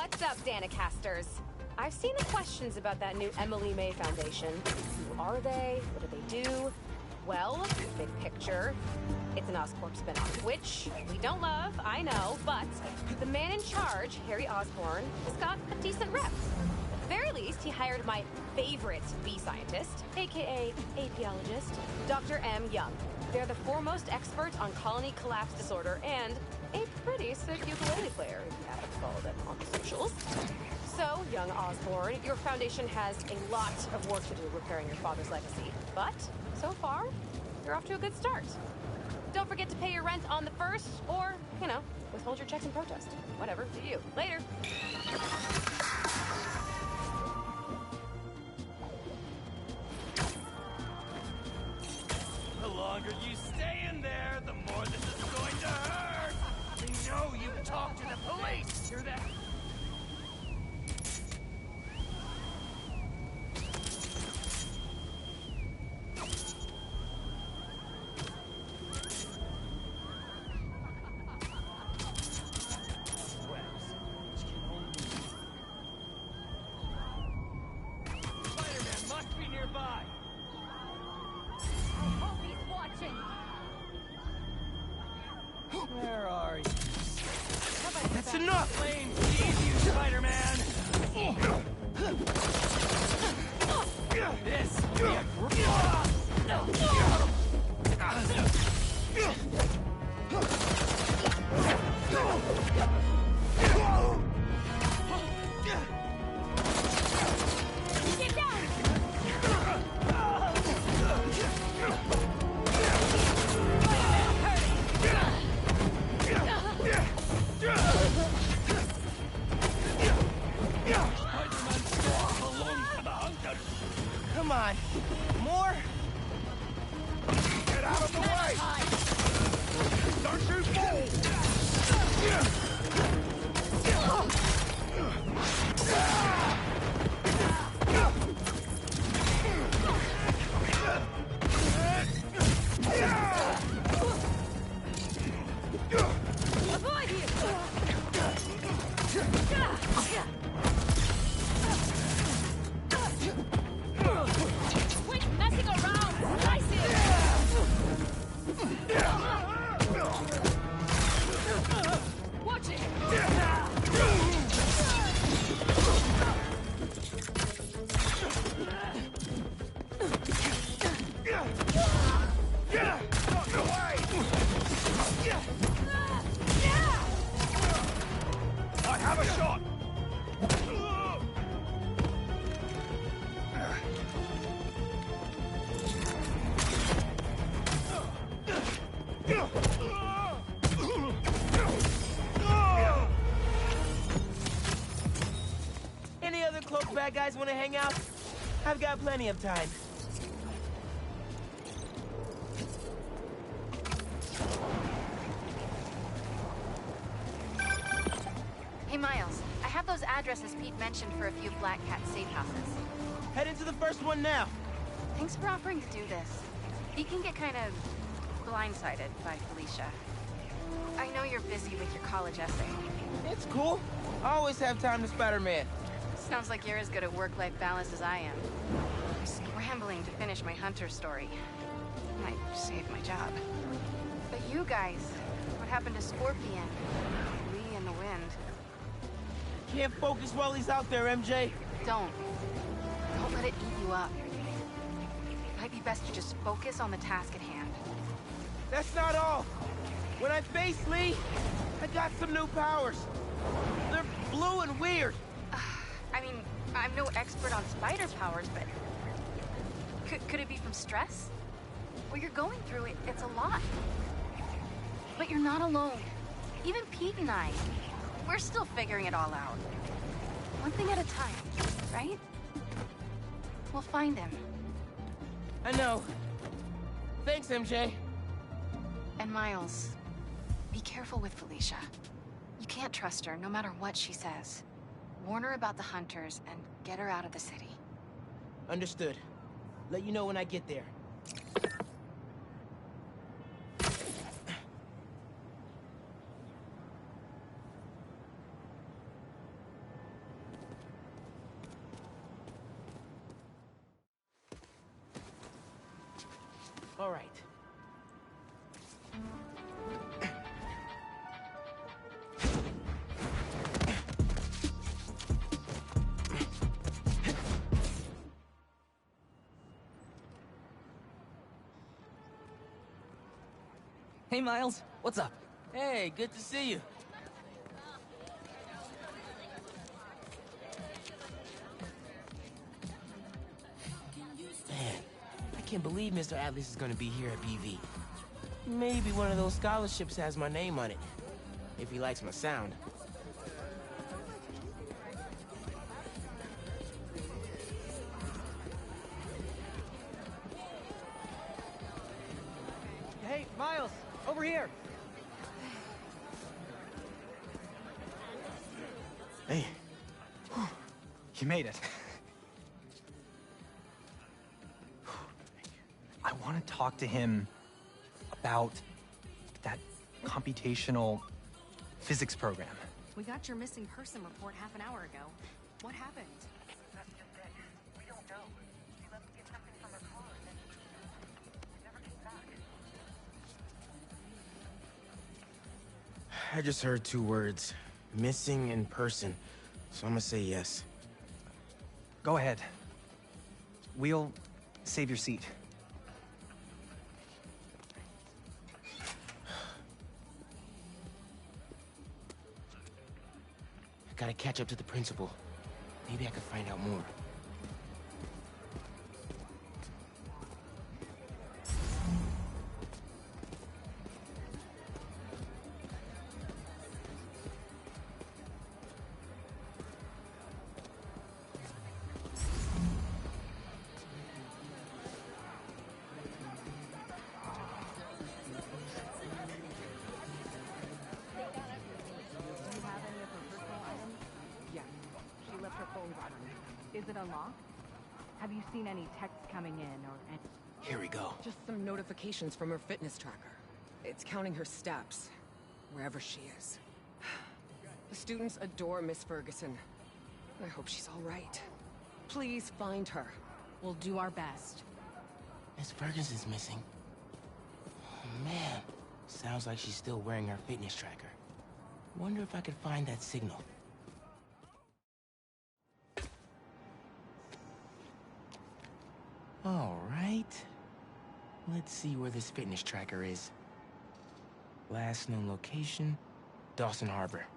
[SPEAKER 4] What's up, Danicasters? I've seen the questions about that new Emily May Foundation. Who are they? What do they do? Well, big picture, it's an Oscorp spinoff, which we don't love, I know, but the man in charge, Harry Osborn, has got a decent rep. At the very least, he hired my favorite bee scientist, aka apiologist, Dr. M. Young. They're the foremost expert on colony collapse disorder and a pretty sick ukulele player, if you happen to follow them on the socials. So, young Osborn, your foundation has a lot of work to do repairing your father's legacy. But, so far, you're off to a good start. Don't forget to pay your rent on the 1st, or, you know, withhold your checks in protest. Whatever, do you. Later.
[SPEAKER 9] The longer you stay in there, the more this is going to hurt! I know you talked to the police! Hear that? Spider-Man must be nearby!
[SPEAKER 15] I hope he's watching.
[SPEAKER 9] Where are you?
[SPEAKER 8] That's enough!
[SPEAKER 9] Flame sees you, Spider-Man! This will be a
[SPEAKER 15] Get down!
[SPEAKER 8] Come on. More? Get out of the way! Don't shoot
[SPEAKER 15] Avoid you! Quit messing around! Slice it! Watch it!
[SPEAKER 8] I have a shot!
[SPEAKER 23] Any other cloaked bad guys want to hang out? I've got plenty of time.
[SPEAKER 14] Hey, Miles. I have those addresses Pete mentioned for a few Black Cat safe houses.
[SPEAKER 23] Head into the first one now.
[SPEAKER 14] Thanks for offering to do this. Pete can get kind of blindsided by Felicia. I know you're busy with your college essay.
[SPEAKER 23] It's cool. I always have time to Spider-Man.
[SPEAKER 14] Sounds like you're as good at work-life balance as I am. I'm scrambling to finish my Hunter story. Might save my job. But you guys, what happened to Scorpion? Lee and the Wind?
[SPEAKER 23] Can't focus while he's out there, MJ.
[SPEAKER 14] Don't let it eat you up. Might be best to just focus on the task at hand.
[SPEAKER 23] That's not all. When I face Lee, I got some new powers. They're blue and weird.
[SPEAKER 14] I mean, I'm no expert on spider powers, but could it be from stress? What you're going through, it's a lot. But you're not alone. Even Pete and I, we're still figuring it all out. One thing at a time, right? We'll find him.
[SPEAKER 23] I know. Thanks, MJ.
[SPEAKER 14] And Miles, be careful with Felicia. You can't trust her, no matter what she says. Warn her about the Hunters and get her out of the city.
[SPEAKER 23] Understood. Let you know when I get there.
[SPEAKER 16] All right.
[SPEAKER 7] Hey, Miles. What's up?
[SPEAKER 16] Hey, good to see you. Man, I can't believe Mr. Atlas is gonna be here at BV. Maybe one of those scholarships has my name on it, if he likes my sound.
[SPEAKER 7] Hey, Miles, over here.
[SPEAKER 8] Hey. You made it. I want to talk to him about that computational physics program.
[SPEAKER 11] We got your missing person report half an hour ago. What happened?
[SPEAKER 16] I just heard 2 words. Missing in person. So I'm gonna say yes.
[SPEAKER 8] Go ahead. We'll save your seat.
[SPEAKER 16] I gotta catch up to the principal. Maybe I can find out more.
[SPEAKER 11] Is it unlocked? Have you seen any texts coming in or any...
[SPEAKER 16] Here we go.
[SPEAKER 12] Just some notifications from her fitness tracker. It's counting her steps, wherever she is. The students adore Miss Ferguson. I hope she's all right. Please find her.
[SPEAKER 11] We'll do our best.
[SPEAKER 16] Miss Ferguson's missing. Oh, man. Sounds like she's still wearing her fitness tracker. Wonder if I could find that signal. All right. Let's see where this fitness tracker is. Last known location, Dawson Harbor.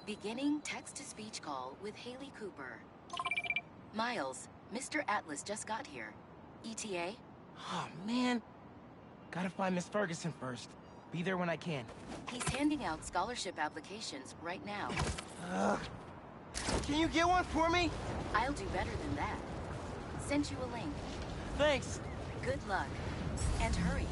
[SPEAKER 24] Beginning text-to-speech call with Haley Cooper. Miles, Mr. Atlas just got here. ETA?
[SPEAKER 16] Oh, man. Gotta find Miss Ferguson first. Be there when I can.
[SPEAKER 24] He's handing out scholarship applications right now.
[SPEAKER 23] Can you get one for me?
[SPEAKER 24] I'll do better than that. Sent you a link.
[SPEAKER 16] Thanks.
[SPEAKER 24] Good luck. And hurry.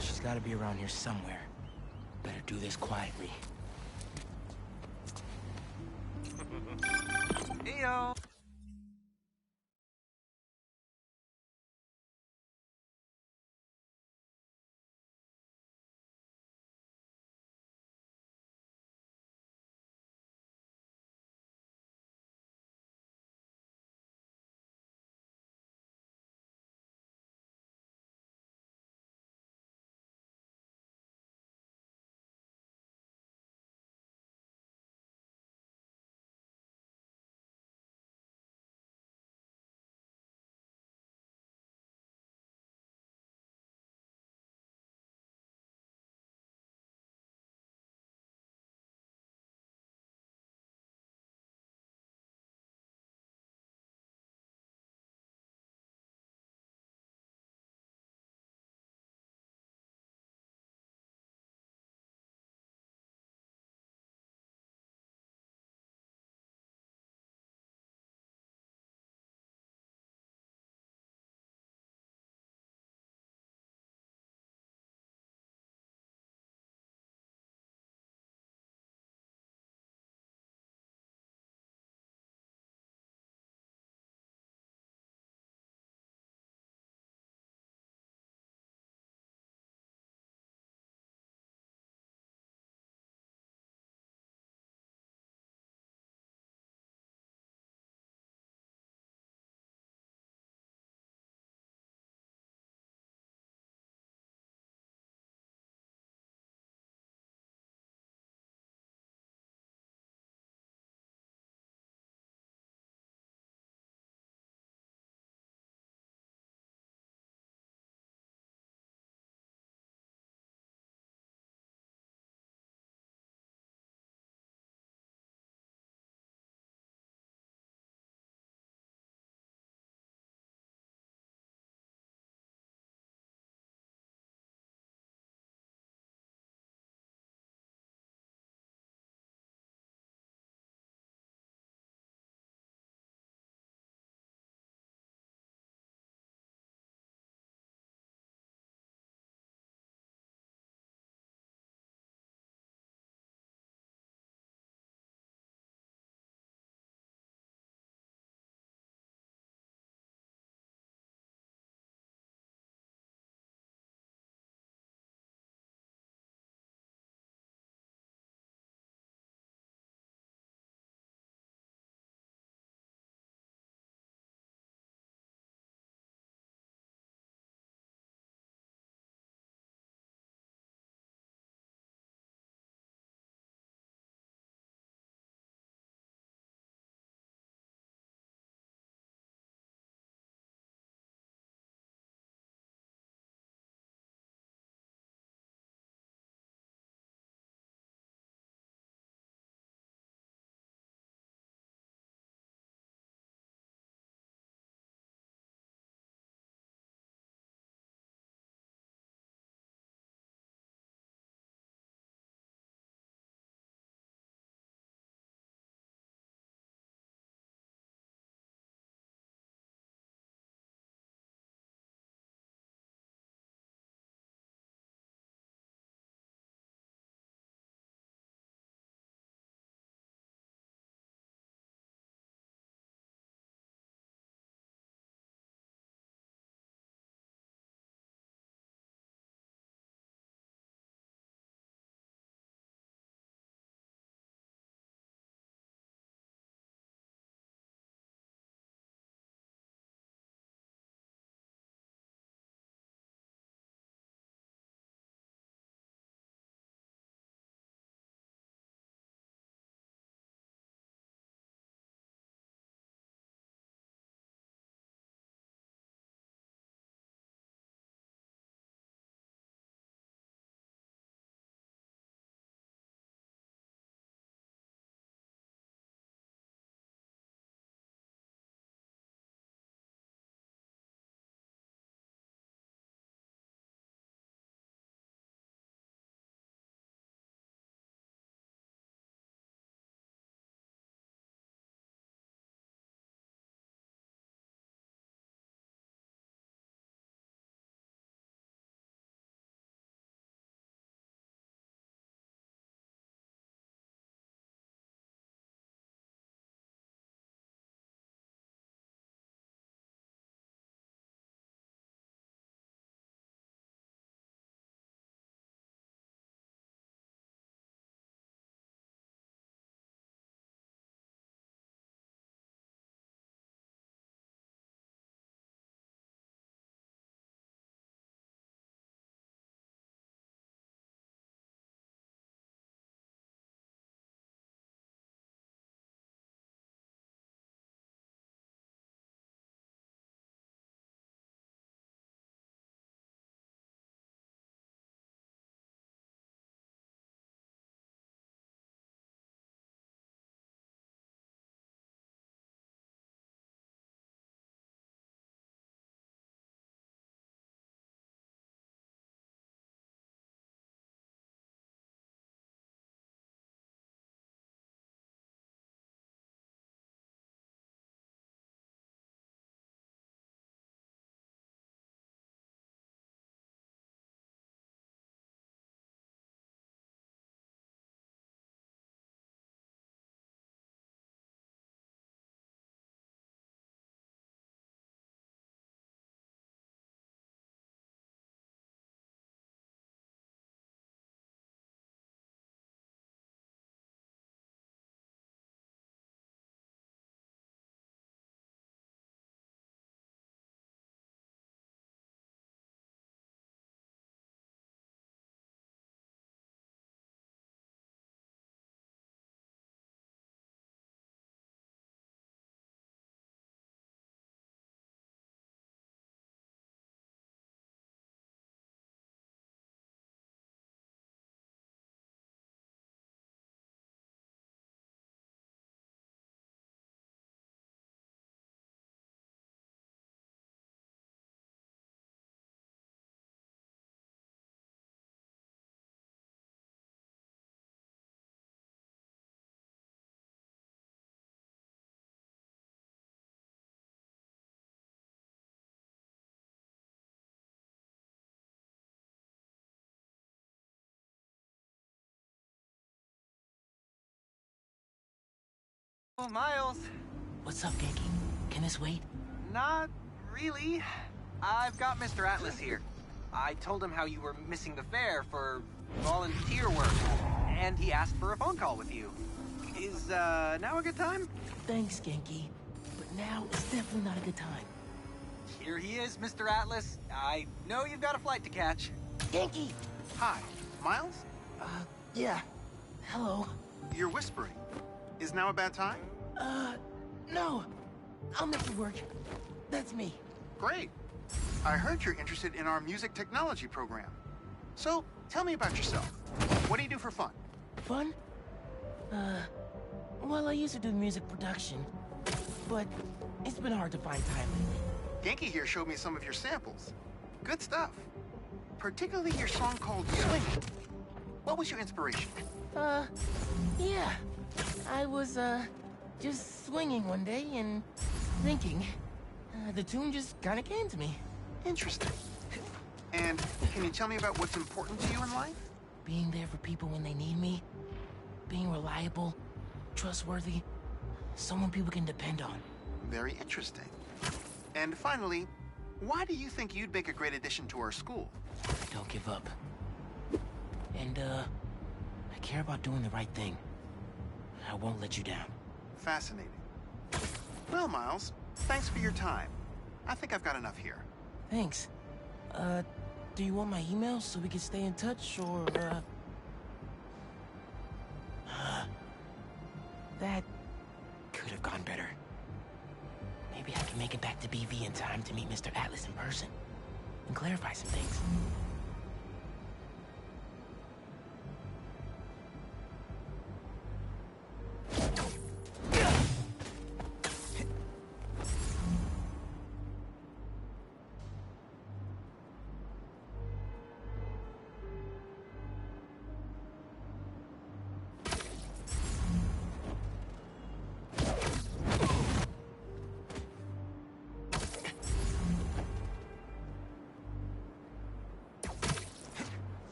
[SPEAKER 16] She's gotta be around here somewhere. Better do this quietly.
[SPEAKER 23] Hey, y'all.
[SPEAKER 8] Oh, Miles.
[SPEAKER 16] What's up, Genki? Can this wait?
[SPEAKER 8] Not really. I've got Mr. Atlas here. I told him how you were missing the fair for volunteer work, and he asked for a phone call with you. Is, now a good time?
[SPEAKER 16] Thanks, Genki. But now is definitely not a good time.
[SPEAKER 8] Here he is, Mr. Atlas. I know you've got a flight to catch.
[SPEAKER 16] Genki!
[SPEAKER 2] Hi, Miles?
[SPEAKER 16] Yeah. Hello.
[SPEAKER 2] You're whispering. Is now a bad time?
[SPEAKER 16] No. I'll make it work. That's me.
[SPEAKER 2] Great. I heard you're interested in our music technology program. So, tell me about yourself. What do you do for fun?
[SPEAKER 16] Fun? Well, I used to do music production, but it's been hard to find time lately.
[SPEAKER 2] Genki here showed me some of your samples. Good stuff. Particularly your song called Swinging. What was your inspiration?
[SPEAKER 16] Yeah. I was, just swinging one day and thinking. The tune just kinda came to me.
[SPEAKER 2] Interesting. And can you tell me about what's important to you in life?
[SPEAKER 16] Being there for people when they need me. Being reliable, trustworthy, someone people can depend on.
[SPEAKER 2] Very interesting. And finally, why do you think you'd make a great addition to our school?
[SPEAKER 16] Don't give up. And, I care about doing the right thing. I won't let you down.
[SPEAKER 2] Fascinating. Well, Miles, thanks for your time. I think I've got enough here.
[SPEAKER 16] Thanks. Do you want my email so we can stay in touch, or, That could have gone better. Maybe I can make it back to BV in time to meet Mr. Atlas in person and clarify some things.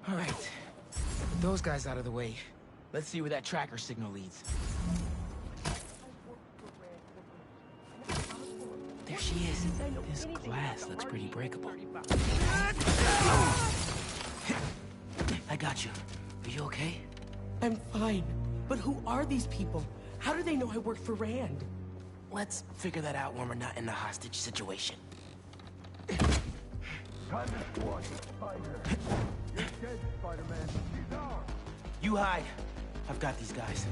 [SPEAKER 16] All right. With those guys out of the way, let's see where that tracker signal leads. There she is. This glass looks pretty breakable. I got you. Are you okay?
[SPEAKER 3] I'm fine. But who are these people? How do they know I work for Rand?
[SPEAKER 16] Let's figure that out when we're not in the hostage situation.
[SPEAKER 9] Time to squash Spider. You're dead, Spider-Man. She's ours.
[SPEAKER 16] You hide. I've got these guys.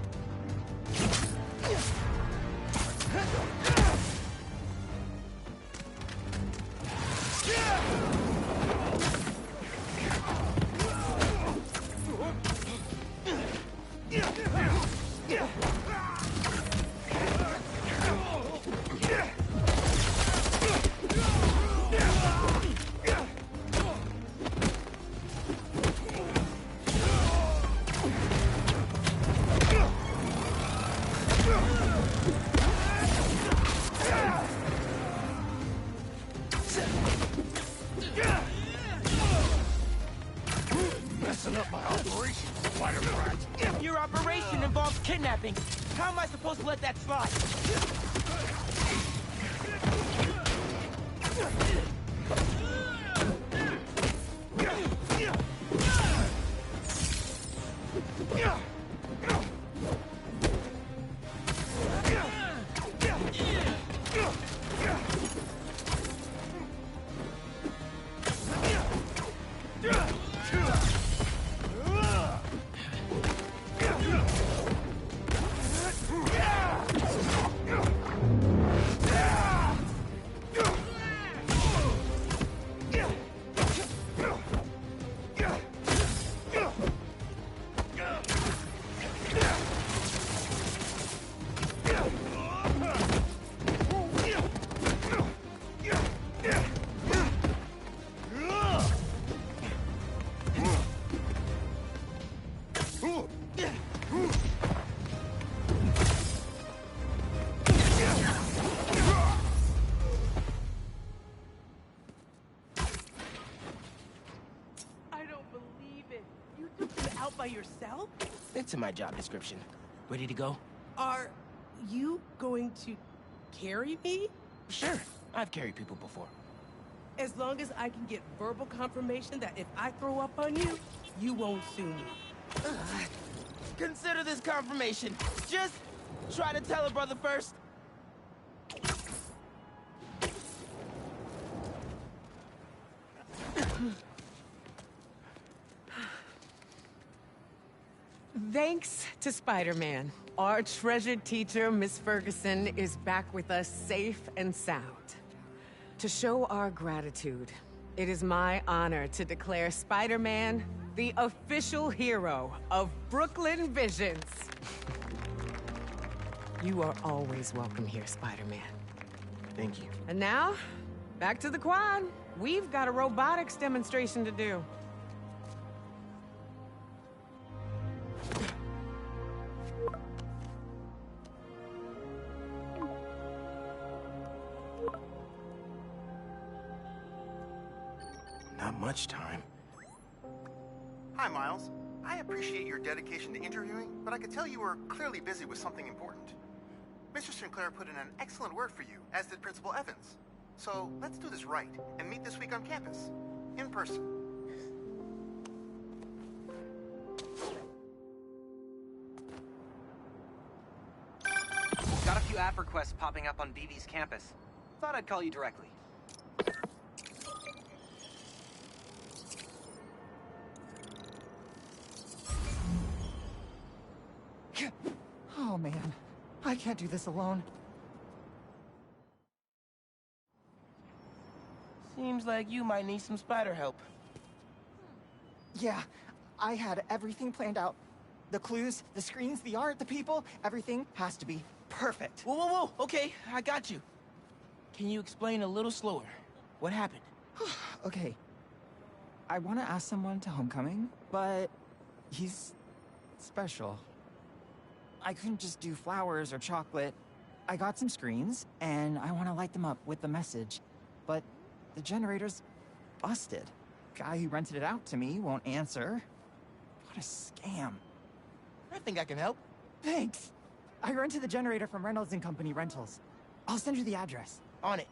[SPEAKER 9] Messing up my operation, Spider-Man.
[SPEAKER 7] Your operation involves kidnapping. How am I supposed to let that slide?
[SPEAKER 3] out by yourself?
[SPEAKER 16] It's in my job description. Ready to go?
[SPEAKER 3] Are you going to carry me?
[SPEAKER 16] Sure. I've carried people before.
[SPEAKER 3] As long as I can get verbal confirmation that if I throw up on you, you won't sue me.
[SPEAKER 23] Consider this confirmation. Just try to tell a brother first.
[SPEAKER 12] Thanks to Spider-Man, our treasured teacher, Miss Ferguson, is back with us safe and sound. To show our gratitude, it is my honor to declare Spider-Man the official hero of Brooklyn Visions. You are always welcome here, Spider-Man.
[SPEAKER 16] Thank you.
[SPEAKER 12] And now, back to the quad. We've got a robotics demonstration to do.
[SPEAKER 16] Not much time.
[SPEAKER 13] Hi, Miles. I appreciate your dedication to interviewing, but I could tell you were clearly busy with something important. Mr. Sinclair put in an excellent word for you, as did Principal Evans. So let's do this right and meet this week on campus, in person.
[SPEAKER 8] Got a few app requests popping up on BB's campus. Thought I'd call you directly.
[SPEAKER 18] Oh man, I can't do this alone.
[SPEAKER 23] Seems like you might need some spider help.
[SPEAKER 18] Yeah, I had everything planned out. The clues, the screens, the art, the people, everything has to be perfect.
[SPEAKER 23] Whoa, whoa, whoa, okay, I got you. Can you explain a little slower? What happened?
[SPEAKER 18] Okay, I want to ask someone to homecoming, but he's special. I couldn't just do flowers or chocolate. I got some screens, and I want to light them up with the message, but the generator's busted. Guy who rented it out to me won't answer. What a scam.
[SPEAKER 23] I think I can help.
[SPEAKER 18] Thanks. I rented the generator from Reynolds & Company Rentals. I'll send you the address.
[SPEAKER 23] On it.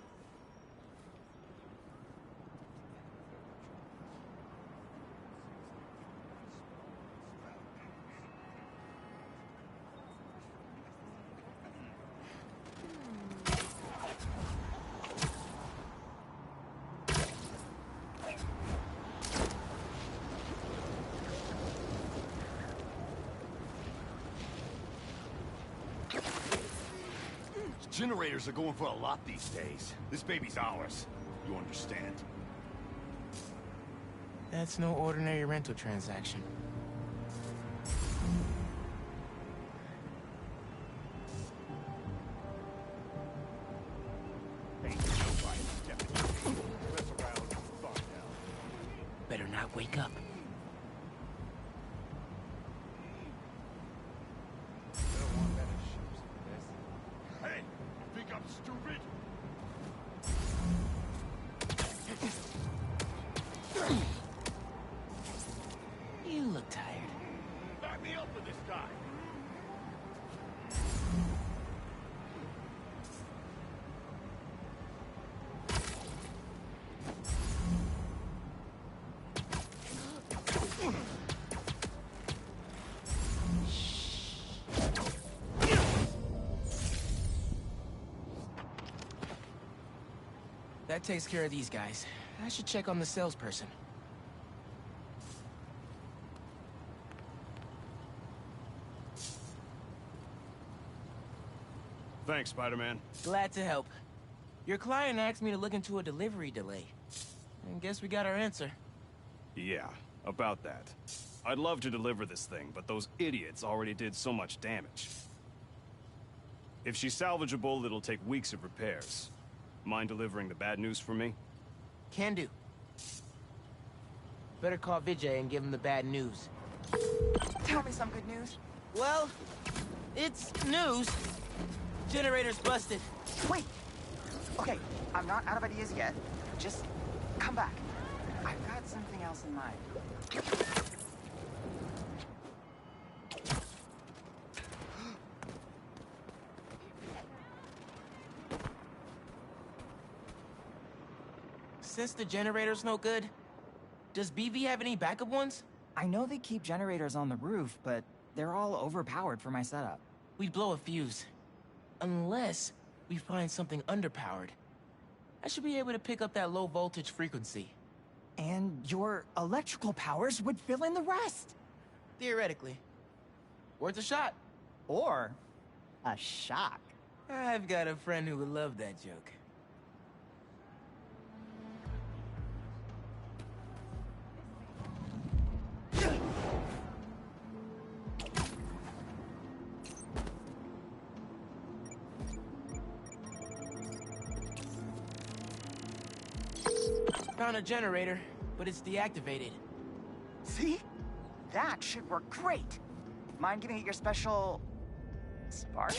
[SPEAKER 6] Generators are going for a lot these days. This baby's ours. You understand?
[SPEAKER 16] That's no ordinary rental transaction. Better not wake up.
[SPEAKER 6] Stupid!
[SPEAKER 16] You look tired.
[SPEAKER 6] Back me up with this guy!
[SPEAKER 16] That takes care of these guys. I should check on the salesperson.
[SPEAKER 6] Thanks, Spider-Man.
[SPEAKER 23] Glad to help. Your client asked me to look into a delivery delay. And guess we got our answer.
[SPEAKER 19] Yeah, about that. I'd love to deliver this thing, but those idiots already did so much damage. If she's salvageable, it'll take weeks of repairs. Mind delivering the bad news for me?
[SPEAKER 23] Can do. Better call Vijay and give him the bad news.
[SPEAKER 18] Tell me some good news.
[SPEAKER 23] Well, it's news. Generator's busted.
[SPEAKER 18] Wait! Okay, I'm not out of ideas yet. Just come back. I've got something else in mind.
[SPEAKER 23] since the generator's no good, does BV have any backup ones?
[SPEAKER 18] I know they keep generators on the roof, but they're all overpowered for my setup.
[SPEAKER 23] We'd blow a fuse. Unless we find something underpowered. I should be able to pick up that low voltage frequency.
[SPEAKER 18] And your electrical powers would fill in the rest.
[SPEAKER 23] Theoretically. Worth a shot.
[SPEAKER 18] Or a shock.
[SPEAKER 23] I've got a friend who would love that joke. Found a generator, but it's deactivated.
[SPEAKER 18] See? That should work great. Mind giving it your special... spark?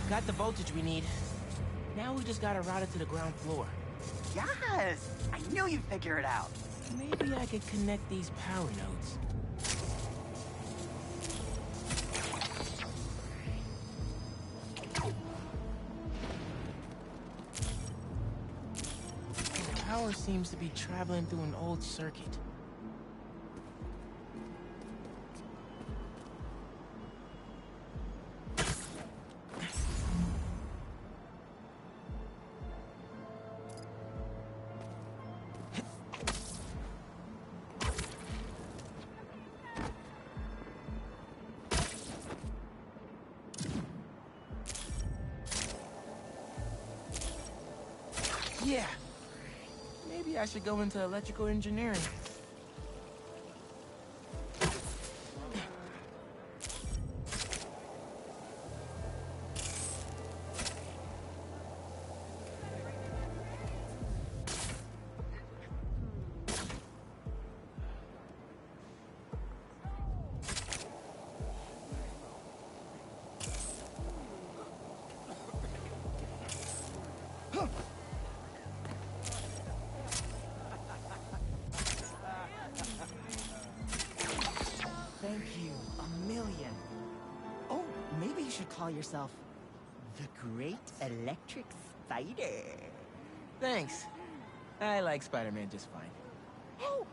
[SPEAKER 23] Got the voltage we need. Now we just gotta route it to the ground floor.
[SPEAKER 18] Yes! I knew you'd figure it out.
[SPEAKER 23] Maybe I could connect these power nodes. The power seems to be traveling through an old circuit. Yeah. Maybe I should go into electrical engineering.
[SPEAKER 18] Thank you a million. Oh, maybe you should call yourself the Great Electric Spider.
[SPEAKER 23] Thanks. I like Spider-Man just fine.
[SPEAKER 18] Oh!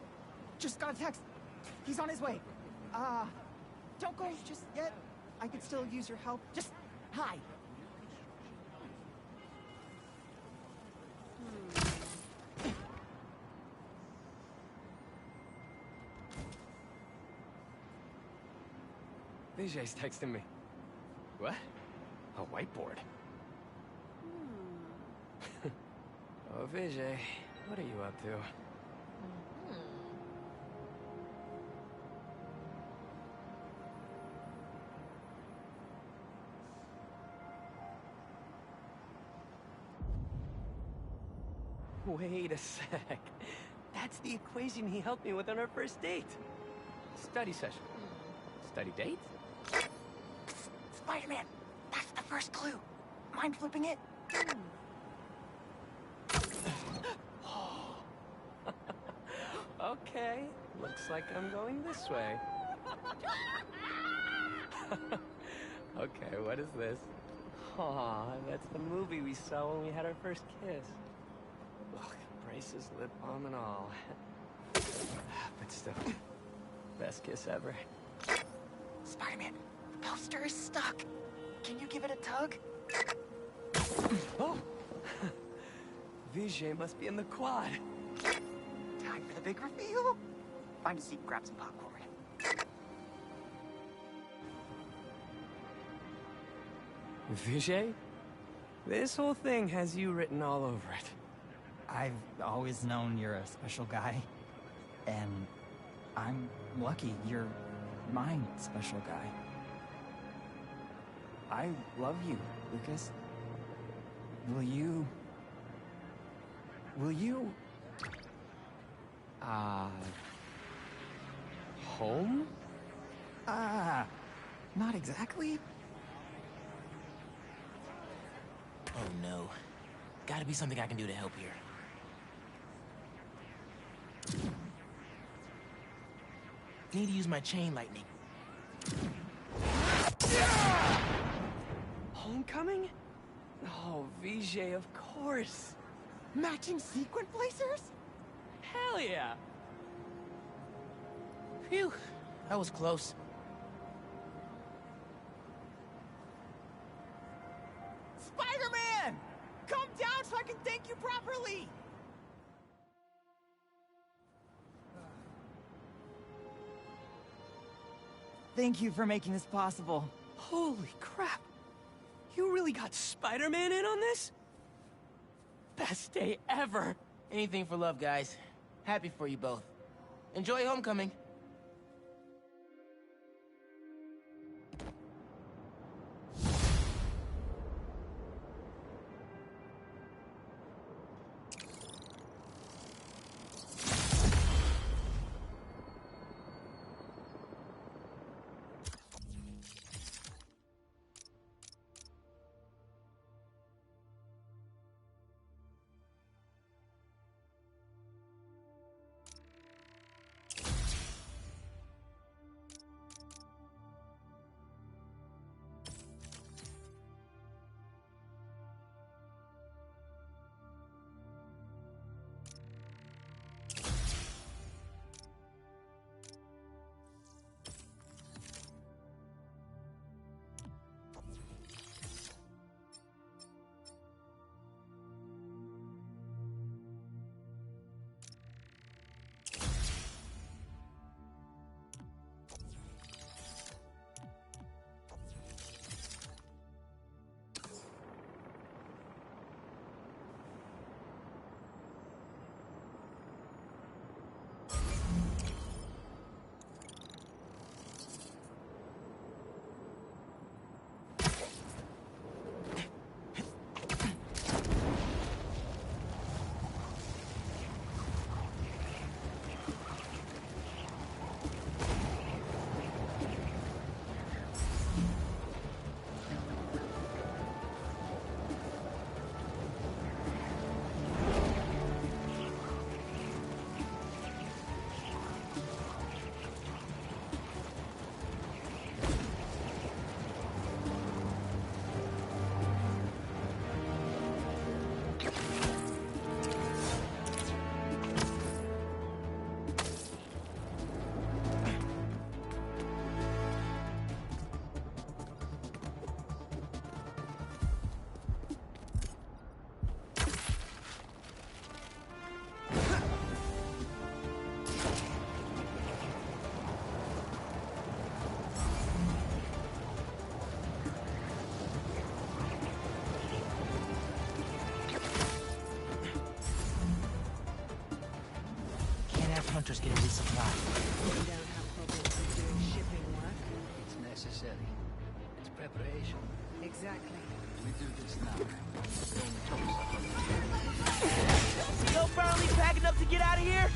[SPEAKER 18] Just got a text. He's on his way. Don't go just yet. I could still use your help. Just hi.
[SPEAKER 1] Vijay's texting me. What? A whiteboard? Oh, Vijay, what are you up to? Wait a sec. That's the equation he helped me with on our first date. Study session. Study date?
[SPEAKER 18] Spider-Man, that's the first clue. Mind flipping it?
[SPEAKER 1] Okay, looks like I'm going this way. Okay, what is this? Aw, that's the movie we saw when we had our first kiss. Look, braces, lip balm, and all. But still, best kiss ever.
[SPEAKER 18] Spider-Man, the poster is stuck. Can you give it a tug?
[SPEAKER 1] Oh! Vijay must be in the quad.
[SPEAKER 18] Time for the big reveal. Find a seat and grab some popcorn.
[SPEAKER 1] Vijay? This whole thing has you written all over it.
[SPEAKER 18] I've always known you're a special guy. And I'm lucky you're my special guy. I love you, Lucas. Will you...
[SPEAKER 1] Home?
[SPEAKER 18] Not exactly.
[SPEAKER 23] Oh no. Gotta be something I can do to help here.
[SPEAKER 16] Need to use my chain lightning.
[SPEAKER 12] Homecoming? Oh, Vijay, of course. Matching sequin placers? Hell yeah.
[SPEAKER 16] Phew, that was close.
[SPEAKER 18] Spider-Man! Come down so I can thank you properly! Thank you for making this possible.
[SPEAKER 12] Holy crap. You really got Spider-Man in on this? Best day ever.
[SPEAKER 16] Anything for love, guys. Happy for you both. Enjoy homecoming. Hunters get a resupply.
[SPEAKER 5] Putting down how Progress is doing shipping work. It's necessary. It's preparation. Exactly. We do this now.
[SPEAKER 23] Still finally packing up to get out of here?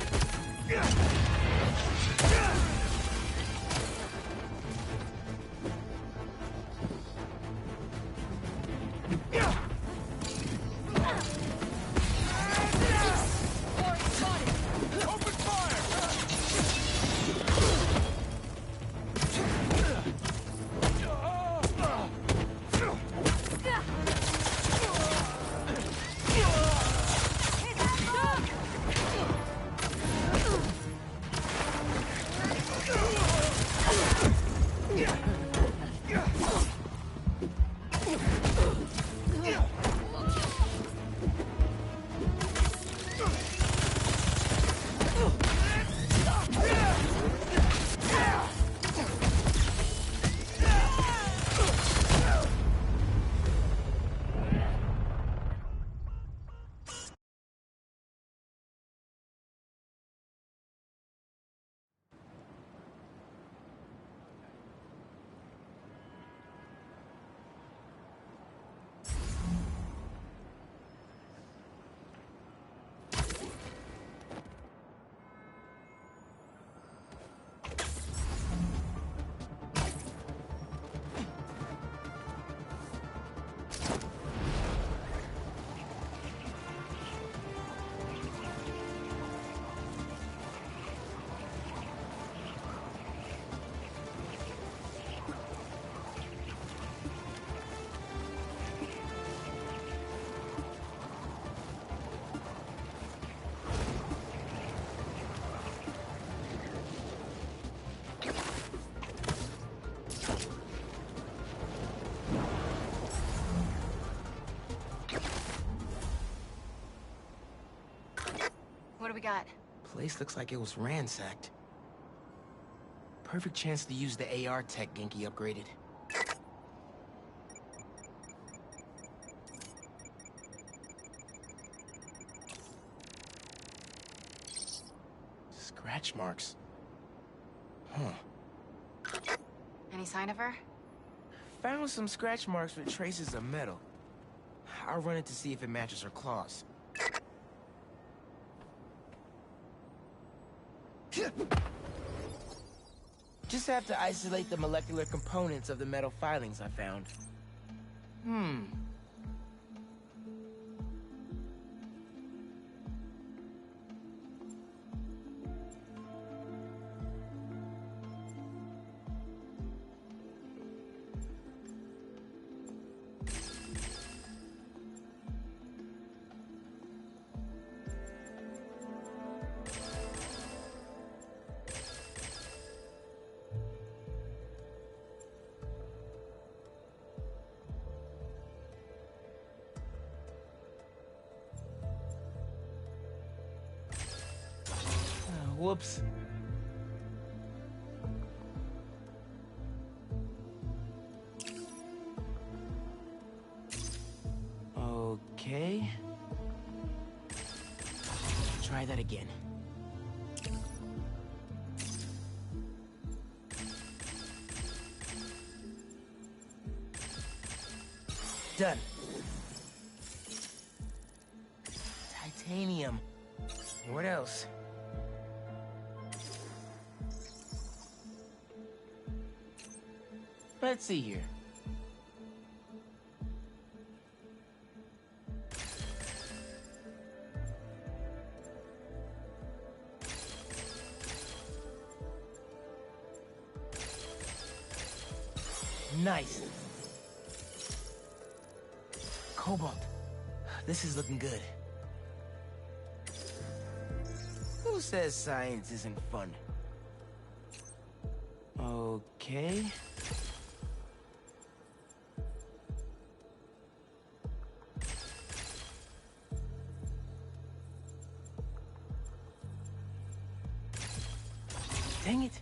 [SPEAKER 14] got?
[SPEAKER 16] Place looks like it was ransacked. Perfect chance to use the AR tech Genki upgraded. Scratch marks. Huh.
[SPEAKER 14] Any sign of her?
[SPEAKER 16] Found some scratch marks with traces of metal. I'll run it to see if it matches her claws. Just have to isolate the molecular components of the metal filings I found. Whoops. Okay. Try that again. Done. Titanium. What else? Let's see here. Nice. Cobalt. This is looking good. Who says science isn't fun? Okay. Dang it.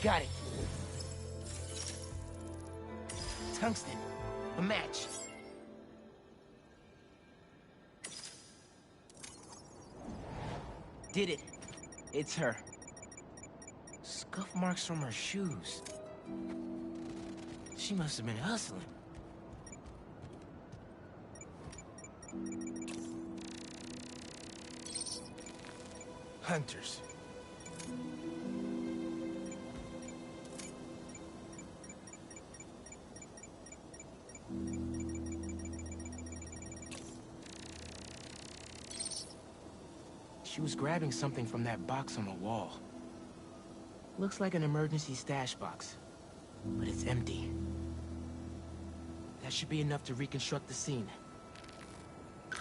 [SPEAKER 16] Got it. Tungsten. A match. Did it. It's her. Scuff marks from her shoes. She must have been hustling. Hunters. She was grabbing something from that box on the wall. Looks like an emergency stash box, but it's empty. That should be enough to reconstruct the scene.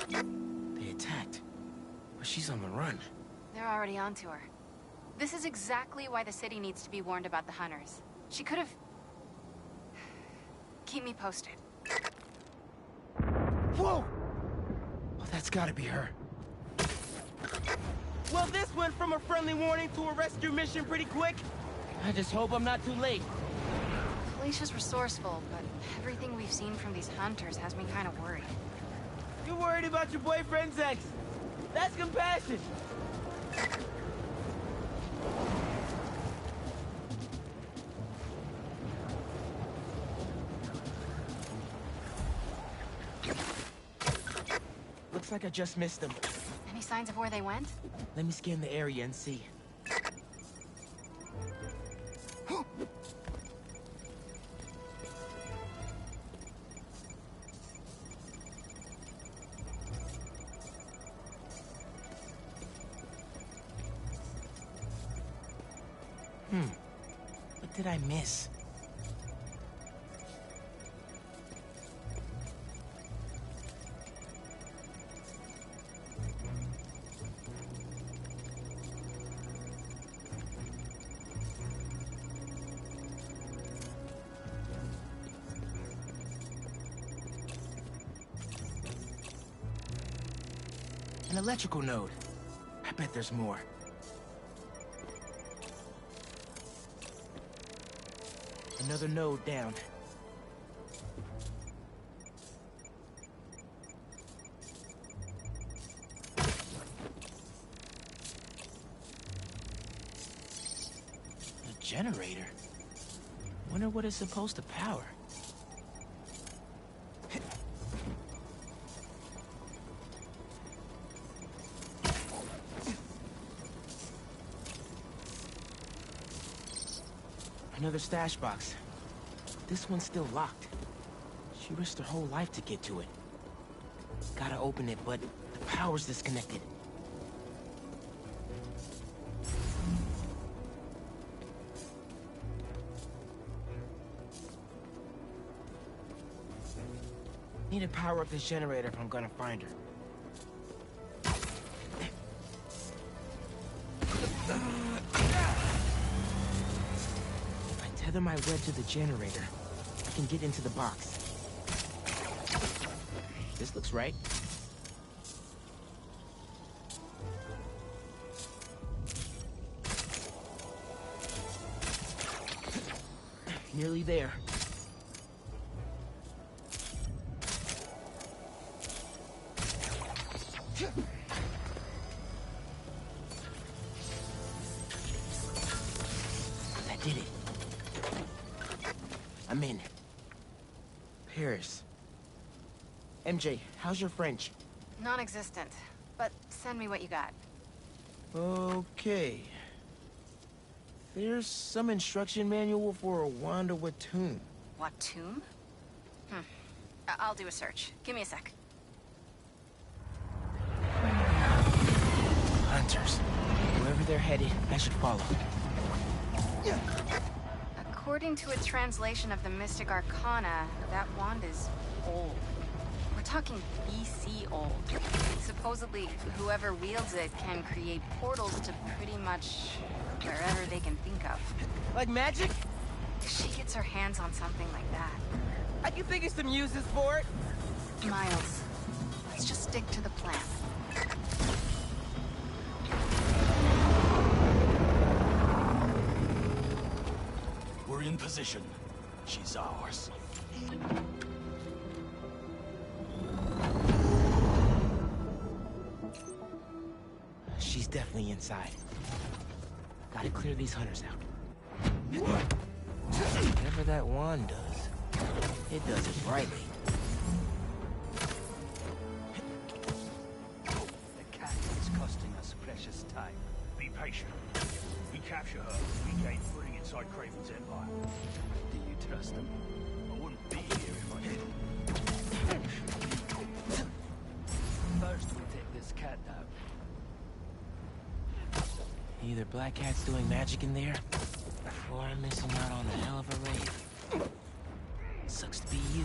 [SPEAKER 16] They attacked, but she's on the run.
[SPEAKER 14] They're already onto her. This is exactly why the city needs to be warned about the hunters. She could have... Keep me posted.
[SPEAKER 16] Whoa! Oh, that's gotta be her.
[SPEAKER 23] Well, this went from a friendly warning to a rescue mission pretty quick. I just hope I'm not too late.
[SPEAKER 14] Felicia's resourceful, but everything we've seen from these hunters has me kind of worried.
[SPEAKER 23] You're worried about your boyfriend's ex. That's compassion.
[SPEAKER 16] Looks like I just missed them.
[SPEAKER 14] Any signs of where they went?
[SPEAKER 16] Let me scan the area and see. What did I miss? An electrical node. I bet there's more. Another node down. A generator? Wonder what it's supposed to power. Another stash box. This one's still locked. She risked her whole life to get to it. Gotta open it, but the power's disconnected. Need to power up this generator if I'm gonna find her. Tether my web to the generator. I can get into the box. This looks right. Nearly there. That did it. I'm in. Paris. MJ, how's your French?
[SPEAKER 14] Non-existent. But send me what you got.
[SPEAKER 16] Okay. There's some instruction manual for a Wanda Watoon.
[SPEAKER 14] Watoon? I'll do a search. Give me a sec.
[SPEAKER 16] Hunters. Wherever they're headed, I should follow.
[SPEAKER 14] According to a translation of the Mystic Arcana, that wand is old. We're talking BC old. Supposedly, whoever wields it can create portals to pretty much wherever they can think of.
[SPEAKER 23] Like magic?
[SPEAKER 14] If she gets her hands on something like that.
[SPEAKER 23] I can think of some uses for it.
[SPEAKER 14] Miles, let's just stick to the plan.
[SPEAKER 9] We're in position. She's ours.
[SPEAKER 16] She's definitely inside. Gotta clear these hunters out. Whatever that wand does, it does it brightly.
[SPEAKER 9] The cat is costing us precious time. Be patient. We capture her, we gain footing inside Kraven's empire. Do you trust them? I wouldn't be here if I didn't. First, we take this cat down.
[SPEAKER 16] Either Black Cat's doing magic in there, or I'm missing out on a hell of a raid. Sucks to be you.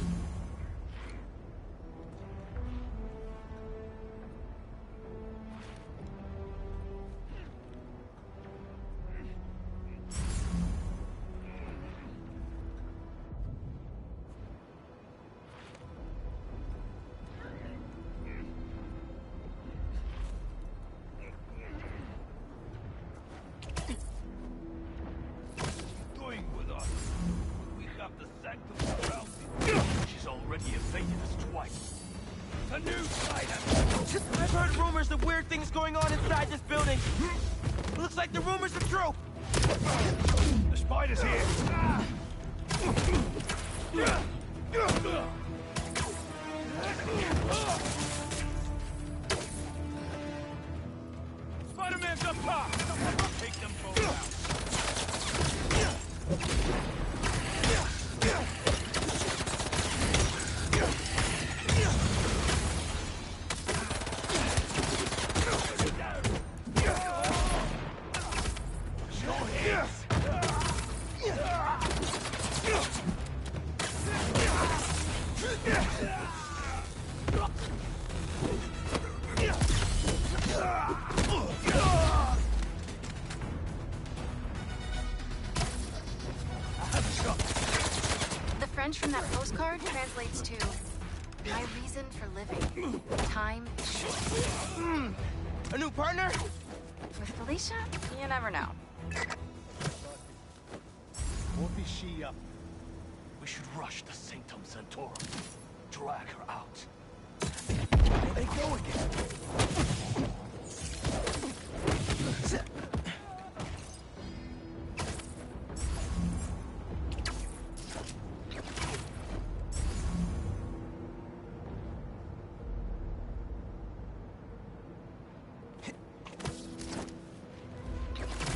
[SPEAKER 9] She's already evaded us twice. A new spider!
[SPEAKER 23] I've heard rumors of weird things going on inside this building. Looks like the rumors are true.
[SPEAKER 9] The spider's here! Spider-Man's up top! Take them both out.
[SPEAKER 14] The French from that postcard translates to my reason for living. Time is short.
[SPEAKER 23] A new partner?
[SPEAKER 14] With Felicia, you never know.
[SPEAKER 9] What is she up? We should rush the Sanctum Sanctorum. Drag her out. There they go again.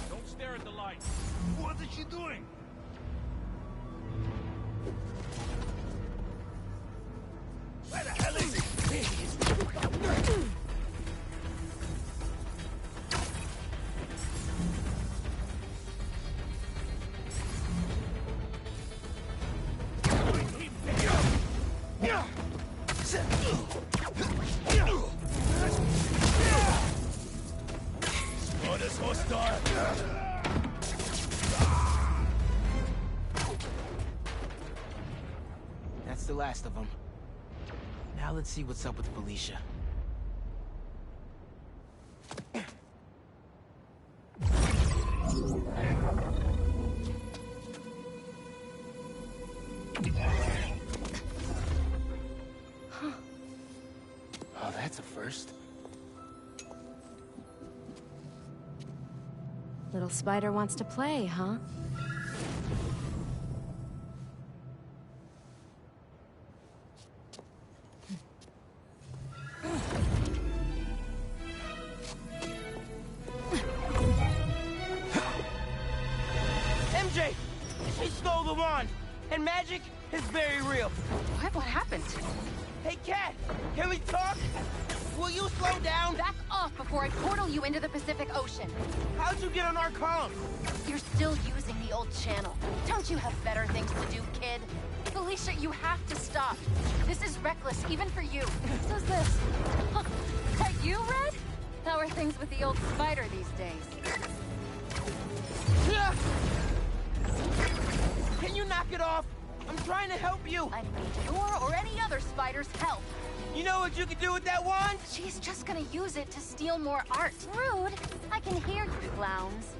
[SPEAKER 9] Don't stare at the light. What is she doing? Where the hell is he? Spot is hostile.
[SPEAKER 16] That's the last of them. Now let's see what's up with Felicia. Oh, that's a first.
[SPEAKER 22] Little spider wants to play, huh?
[SPEAKER 23] MJ! She stole the wand! And magic is very real.
[SPEAKER 14] What happened?
[SPEAKER 23] Hey, Cat! Can we talk? Will you slow down?
[SPEAKER 14] Back off before I portal you into the Pacific Ocean.
[SPEAKER 23] How'd you get on our column?
[SPEAKER 14] You're still using the old channel. Don't you have better things to do, kid? Felicia, you have to stop. This is reckless, even for you. Who's this? Huh. That you, Red? How are things with the old spider these days?
[SPEAKER 23] Can you knock it off? I'm trying to help you.
[SPEAKER 14] I need your or any other spider's help.
[SPEAKER 23] You know what you can do with that wand?
[SPEAKER 14] She's just gonna use it to steal more art. Rude. I can hear you, clowns.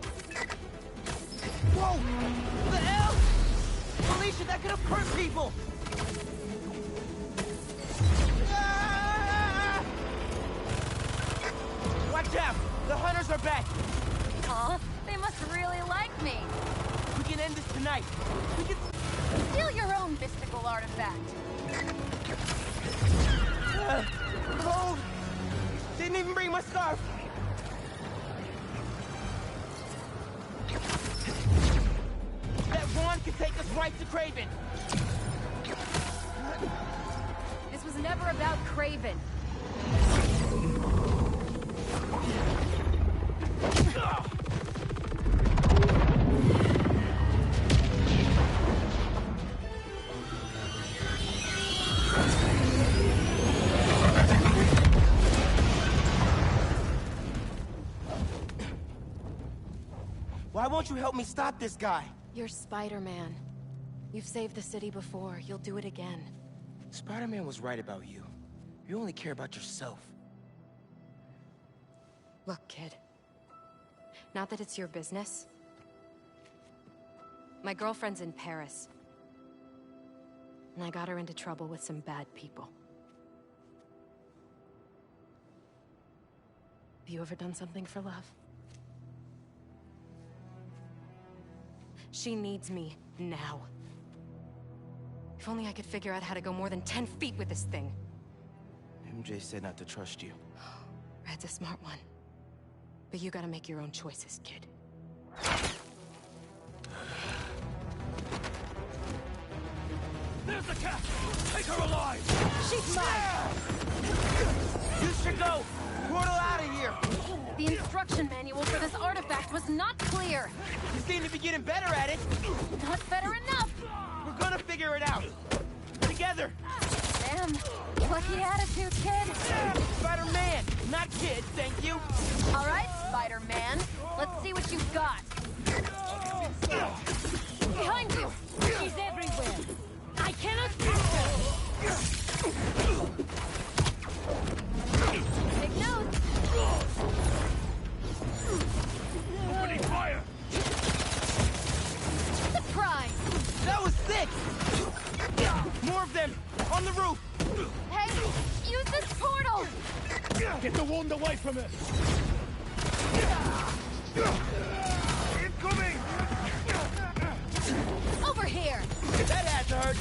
[SPEAKER 23] Whoa! What the hell? Felicia, that could have hurt people! Ah! Watch out! The hunters are back!
[SPEAKER 14] Huh? They must really like me.
[SPEAKER 23] We can end this tonight. We can...
[SPEAKER 14] Steal your own mystical artifact.
[SPEAKER 23] Cold! Didn't even bring my scarf! That wand could take us right to Kraven!
[SPEAKER 14] This was never about Kraven.
[SPEAKER 23] Why won't you help me stop this guy?
[SPEAKER 14] You're Spider-Man. You've saved the city before. You'll do it again.
[SPEAKER 16] Spider-Man was right about you. You only care about yourself.
[SPEAKER 22] Look, kid. Not that it's your business. My girlfriend's in Paris. And I got her into trouble with some bad people. Have you ever done something for love? She needs me now. If only I could figure out how to go more than 10 feet with this thing.
[SPEAKER 16] MJ said not to trust you.
[SPEAKER 22] Red's a smart one. But you gotta make your own choices, kid.
[SPEAKER 9] There's the cat! Take her alive!
[SPEAKER 22] She's mine!
[SPEAKER 23] You should go! Portal out of here!
[SPEAKER 14] The instruction manual for this artifact was not clear.
[SPEAKER 23] You seem to be getting better at it.
[SPEAKER 14] Not better enough.
[SPEAKER 23] We're gonna figure it out. Together.
[SPEAKER 22] Damn. Lucky attitude, kid.
[SPEAKER 23] Spider-Man, not kid, thank you.
[SPEAKER 22] All right, Spider-Man. Let's see what you've got. Behind you!
[SPEAKER 15] She's everywhere. I cannot catch her.
[SPEAKER 22] Take notes.
[SPEAKER 9] Opening fire!
[SPEAKER 22] Surprise!
[SPEAKER 23] That was sick! More of them! On the roof!
[SPEAKER 22] Hey, use this portal!
[SPEAKER 9] Get the wand away from her! Incoming!
[SPEAKER 22] Over here!
[SPEAKER 23] That had to hurt!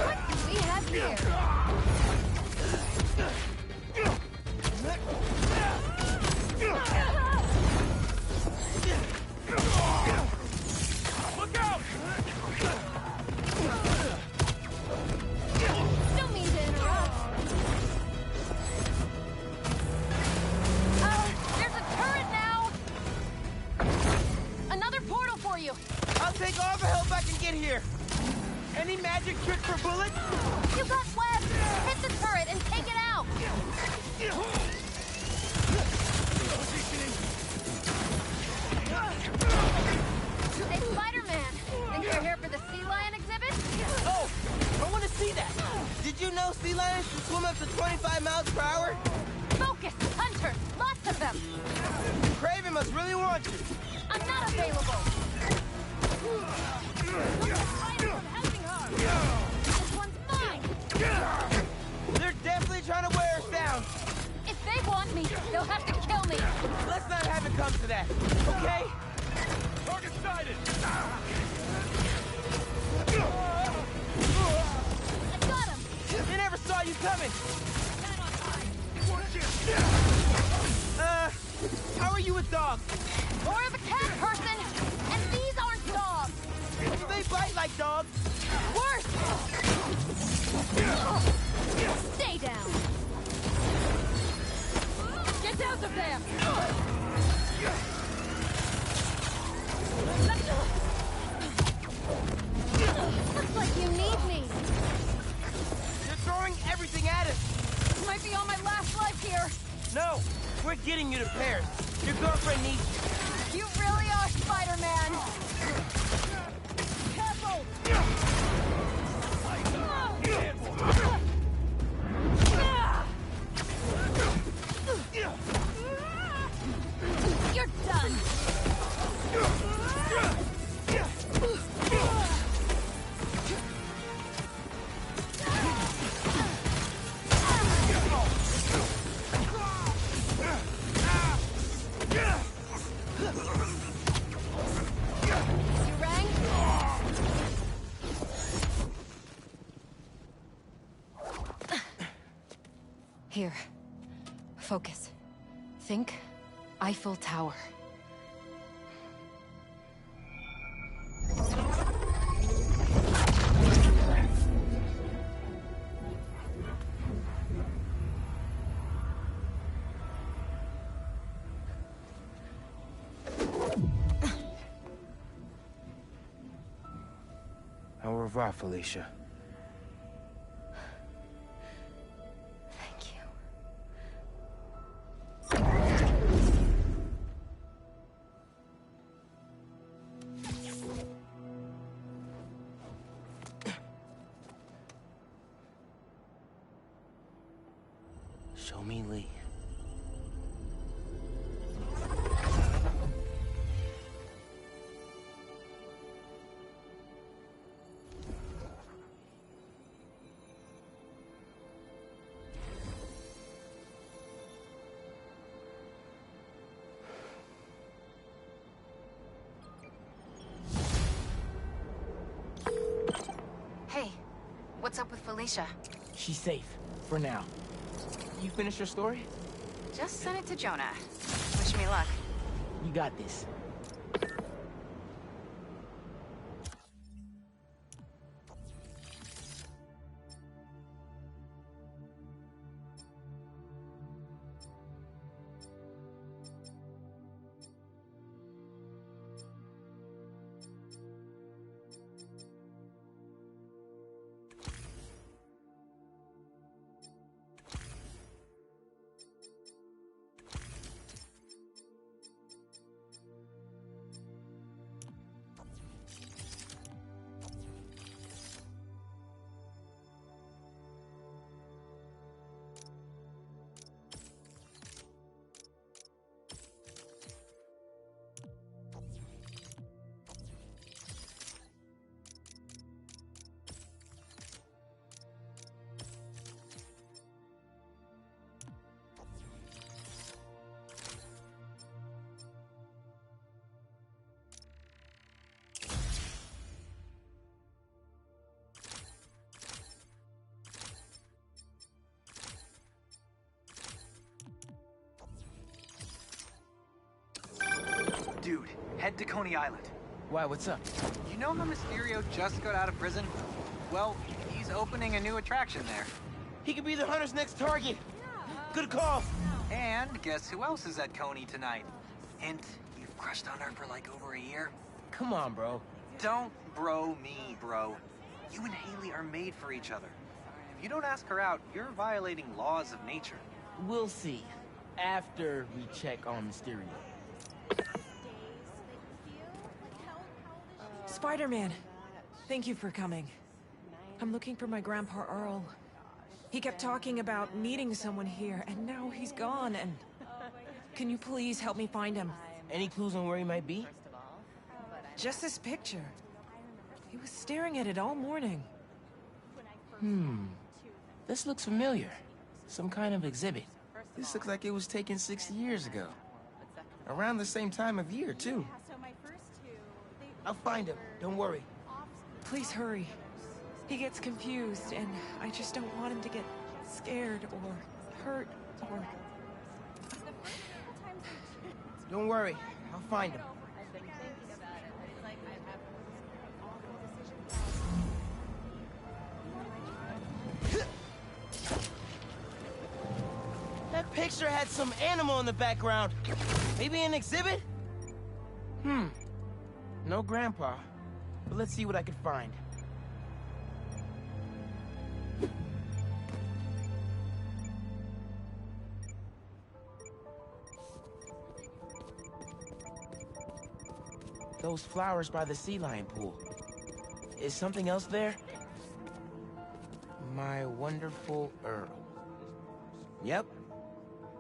[SPEAKER 22] What do we have here?
[SPEAKER 23] Look out!
[SPEAKER 22] Don't mean to interrupt. There's a turret now! Another portal for you!
[SPEAKER 23] I'll take all the help I can get here! Any magic trick for bullets?
[SPEAKER 22] You got webs! Hit the turret and take it out! Hey, Spider-Man! Think you're here for the sea lion exhibit?
[SPEAKER 23] Oh! I want to see that! Did you know sea lions can swim up to 25 miles per hour?
[SPEAKER 22] Focus! Hunter! Lots of them!
[SPEAKER 23] Craven must really want you!
[SPEAKER 22] I'm not available! Helping her! This one's mine!
[SPEAKER 23] They're definitely trying to wear us down!
[SPEAKER 22] If they want me, they'll have to kill me!
[SPEAKER 23] Let's not have it come to that, okay?
[SPEAKER 9] Target sighted!
[SPEAKER 22] I got him!
[SPEAKER 23] They never saw you coming! How are you with dogs?
[SPEAKER 22] More of a cat person! And these aren't dogs!
[SPEAKER 23] Do they bite like dogs?
[SPEAKER 22] Worse! Stay down! Get out of there! Looks like you need me!
[SPEAKER 23] You're throwing everything at us!
[SPEAKER 22] Might be on my last life here!
[SPEAKER 23] No! We're getting you to Paris! Your girlfriend needs you!
[SPEAKER 22] You really are Spider-Man!
[SPEAKER 23] Careful!
[SPEAKER 22] You're done! You rang? Here. Focus. Think Eiffel Tower.
[SPEAKER 23] Au revoir, Felicia.
[SPEAKER 22] Thank you.
[SPEAKER 23] Show me Lee.
[SPEAKER 14] Hey, what's up with Felicia?
[SPEAKER 16] She's safe, for now. You finished your story?
[SPEAKER 14] Just sent it to Jonah. Wish me luck.
[SPEAKER 16] You got this.
[SPEAKER 8] head to Coney Island.
[SPEAKER 16] Why, what's up?
[SPEAKER 8] You know how Mysterio just got out of prison? Well, he's opening a new attraction there.
[SPEAKER 16] He could be the Hunter's next target. Good call.
[SPEAKER 8] And guess who else is at Coney tonight? Hint, you've crushed on her for like over a year.
[SPEAKER 16] Come on, bro.
[SPEAKER 8] Don't bro me, bro. You and Hailey are made for each other. If you don't ask her out, you're violating laws of nature.
[SPEAKER 16] We'll see. After we check on Mysterio.
[SPEAKER 10] Spider-Man, thank you for coming. I'm looking for my Grandpa Earl. He kept talking about meeting someone here, and now he's gone, and... Can you please help me find him?
[SPEAKER 16] Any clues on where he might be?
[SPEAKER 10] Just this picture. He was staring at it all morning.
[SPEAKER 16] This looks familiar. Some kind of exhibit. This looks like it was taken 60 years ago. Around the same time of year, too. I'll find him, don't worry.
[SPEAKER 10] Please hurry. He gets confused, and I just don't want him to get scared or hurt or...
[SPEAKER 16] Don't worry, I'll find him. That picture had some animal in the background. Maybe an exhibit? No Grandpa, but let's see what I can find. Those flowers by the sea lion pool. Is something else there? My wonderful Earl. Yep,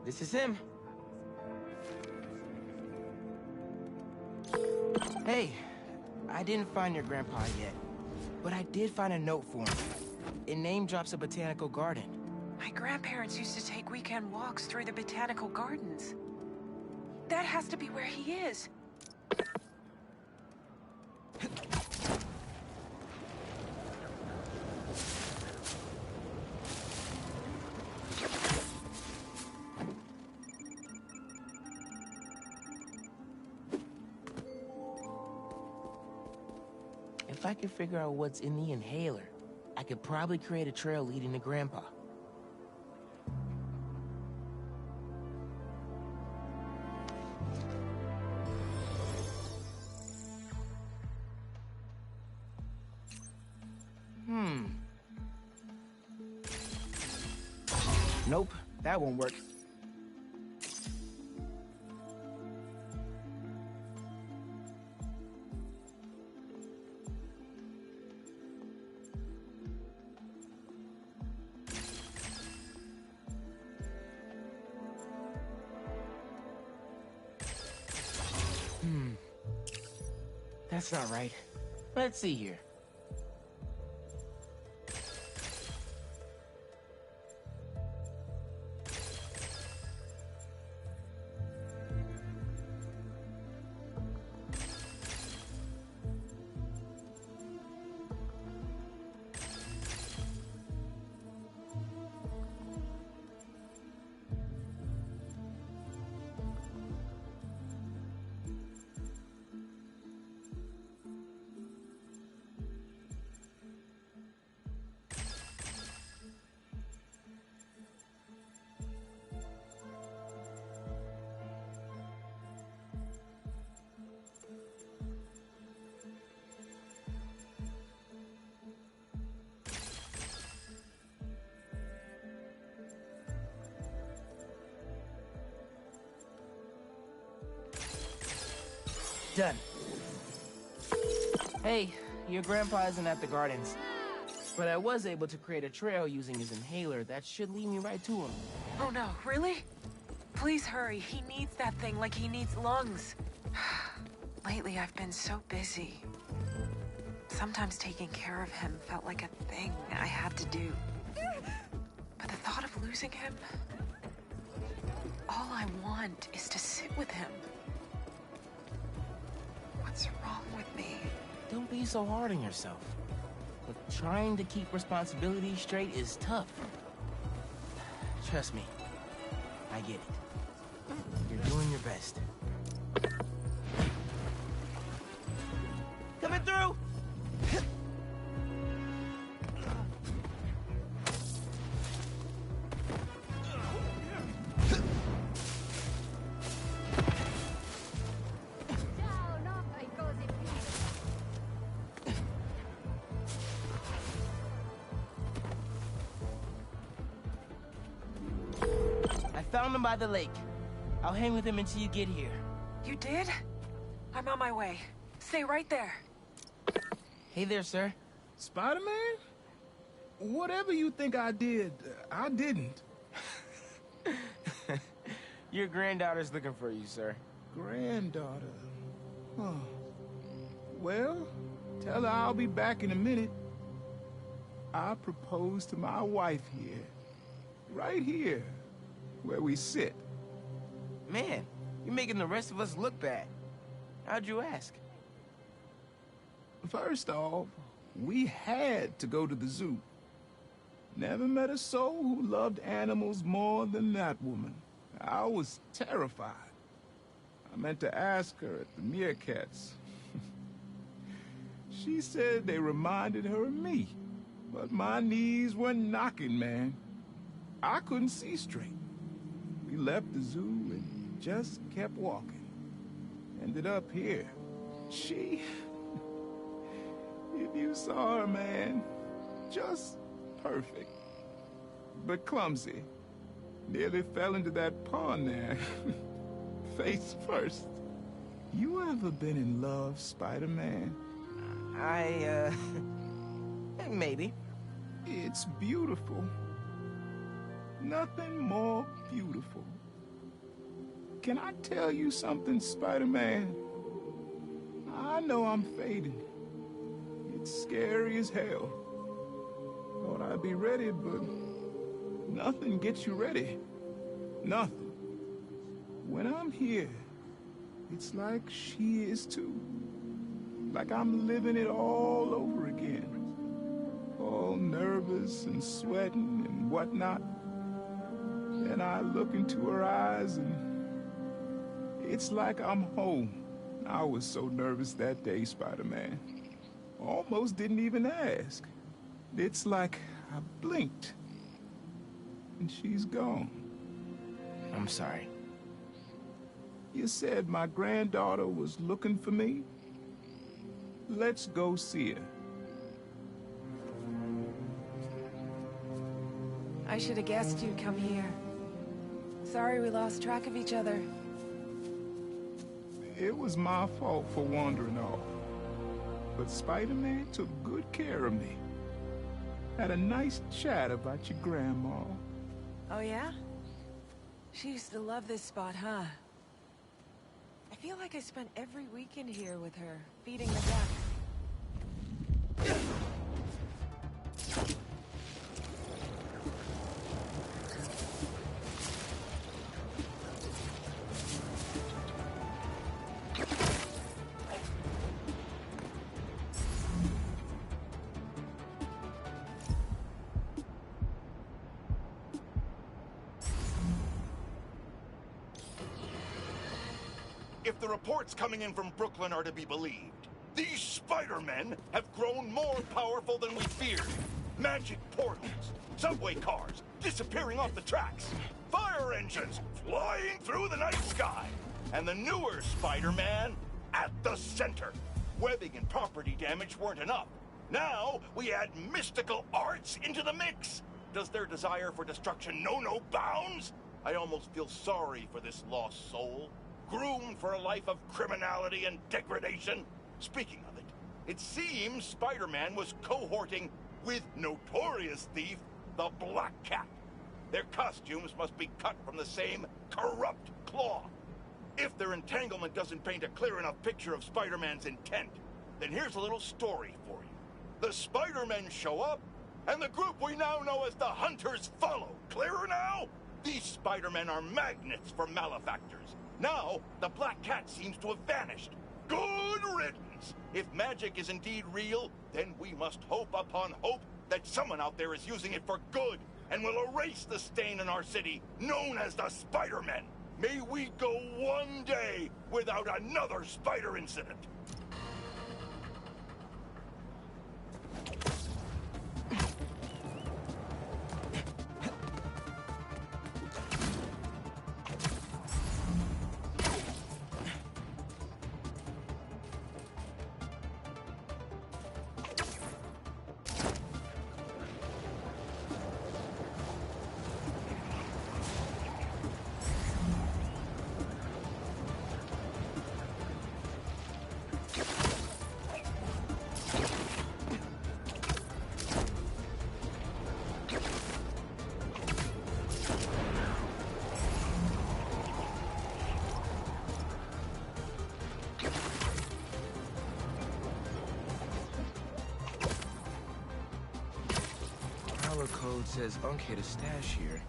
[SPEAKER 16] this is him. Hey, I didn't find your grandpa yet, but I did find a note for him. It name drops a botanical garden.
[SPEAKER 10] My grandparents used to take weekend walks through the botanical gardens. That has to be where he is.
[SPEAKER 16] If I could figure out what's in the inhaler, I could probably create a trail leading to Grandpa. Nope, that won't work. That's not right. Let's see here. Done. Hey, your grandpa isn't at the gardens. But I was able to create a trail using his inhaler that should lead me right to him.
[SPEAKER 10] Oh no, really? Please hurry. He needs that thing like he needs lungs. Lately, I've been so busy. Sometimes taking care of him felt like a thing I had to do. But the thought of losing him... All I want is to sit with him. What's wrong with me?
[SPEAKER 16] Don't be so hard on yourself. But trying to keep responsibilities straight is tough. Trust me, I get it. You're doing your best.
[SPEAKER 23] Coming through! I found him by the lake. I'll hang with him until you get here.
[SPEAKER 10] You did? I'm on my way. Stay right there.
[SPEAKER 23] Hey there, sir.
[SPEAKER 9] Spider-Man? Whatever you think I did, I didn't.
[SPEAKER 23] Your granddaughter's looking for you, sir.
[SPEAKER 9] Granddaughter. Huh. Well, tell her I'll be back in a minute. I proposed to my wife here. Right here, where we sit.
[SPEAKER 23] Man, you're making the rest of us look bad. How'd you ask?
[SPEAKER 9] First off, we had to go to the zoo. Never met a soul who loved animals more than that woman. I was terrified. I meant to ask her at the meerkats. She said they reminded her of me, but my knees were knocking, man. I couldn't see straight. We left the zoo and just kept walking. Ended up here. She... If you saw her, man, just perfect. But clumsy. Nearly fell into that pond there. Face first. You ever been in love, Spider-Man?
[SPEAKER 23] Maybe.
[SPEAKER 9] It's beautiful. Nothing more beautiful. Can I tell you something, Spider-Man? I know I'm fading. It's scary as hell. Thought I'd be ready, but nothing gets you ready. Nothing. When I'm here, it's like she is too. Like I'm living it all over again. All nervous and sweating and whatnot. Then I look into her eyes and it's like I'm home. I was so nervous that day, Spider-Man. Almost didn't even ask. It's like I blinked and she's gone.
[SPEAKER 23] I'm sorry.
[SPEAKER 9] You said my granddaughter was looking for me? Let's go see her.
[SPEAKER 10] I should have guessed you'd come here. Sorry we lost track of each other.
[SPEAKER 9] It was my fault for wandering off. But Spider-Man took good care of me. Had a nice chat about your grandma.
[SPEAKER 10] Oh yeah? She used to love this spot, huh? I feel like I spent every weekend here with her, feeding the duck.
[SPEAKER 4] If the reports coming in from Brooklyn are to be believed, these Spider-Men have grown more powerful than we feared. Magic portals, subway cars disappearing off the tracks, fire engines flying through the night sky, and the newer Spider-Man at the center. Webbing and property damage weren't enough. Now we add mystical arts into the mix. Does their desire for destruction know no bounds? I almost feel sorry for this lost soul. Groomed for a life of criminality and degradation. Speaking of it, it seems Spider-Man was cohorting with notorious thief, the Black Cat. Their costumes must be cut from the same corrupt cloth. If their entanglement doesn't paint a clear enough picture of Spider-Man's intent, then here's a little story for you. The Spider-Men show up, and the group we now know as the Hunters follow. Clearer now? These Spider-Men are magnets for malefactors. Now, the Black Cat seems to have vanished. Good riddance! If magic is indeed real, then we must hope upon hope that someone out there is using it for good and will erase the stain in our city known as the Spider-Men. May we go one day without another spider incident.
[SPEAKER 16] color code says Unk hid a stash here.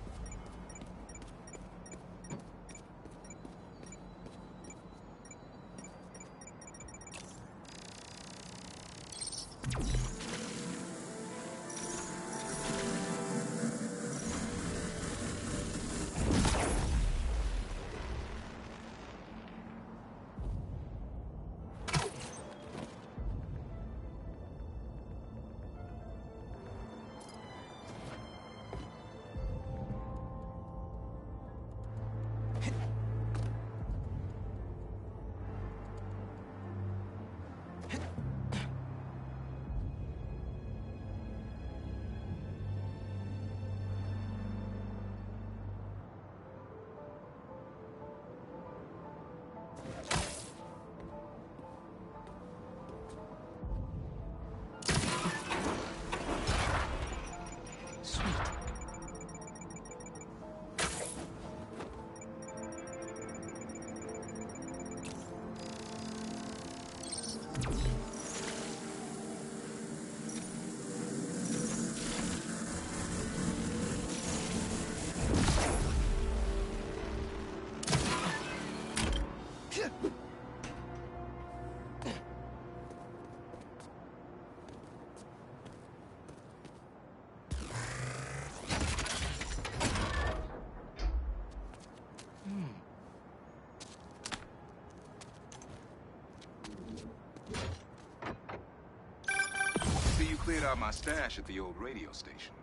[SPEAKER 11] Cleared out my stash at the old radio station.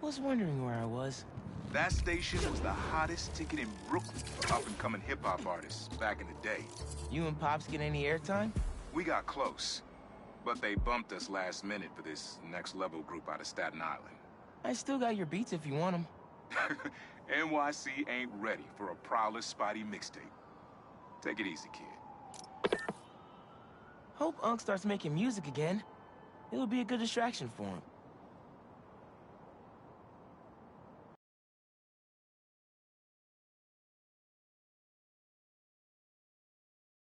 [SPEAKER 16] Was wondering where I was.
[SPEAKER 11] That station was the hottest ticket in Brooklyn for up-and-coming hip-hop artists back in the day.
[SPEAKER 16] You and Pops get any airtime?
[SPEAKER 11] We got close, but they bumped us last minute for this next-level group out of Staten Island.
[SPEAKER 16] I still got your beats if you want them.
[SPEAKER 11] NYC ain't ready for a Prowler Spidey mixtape. Take it easy, kid.
[SPEAKER 16] Hope Unk starts making music again. It'll be a good distraction for him.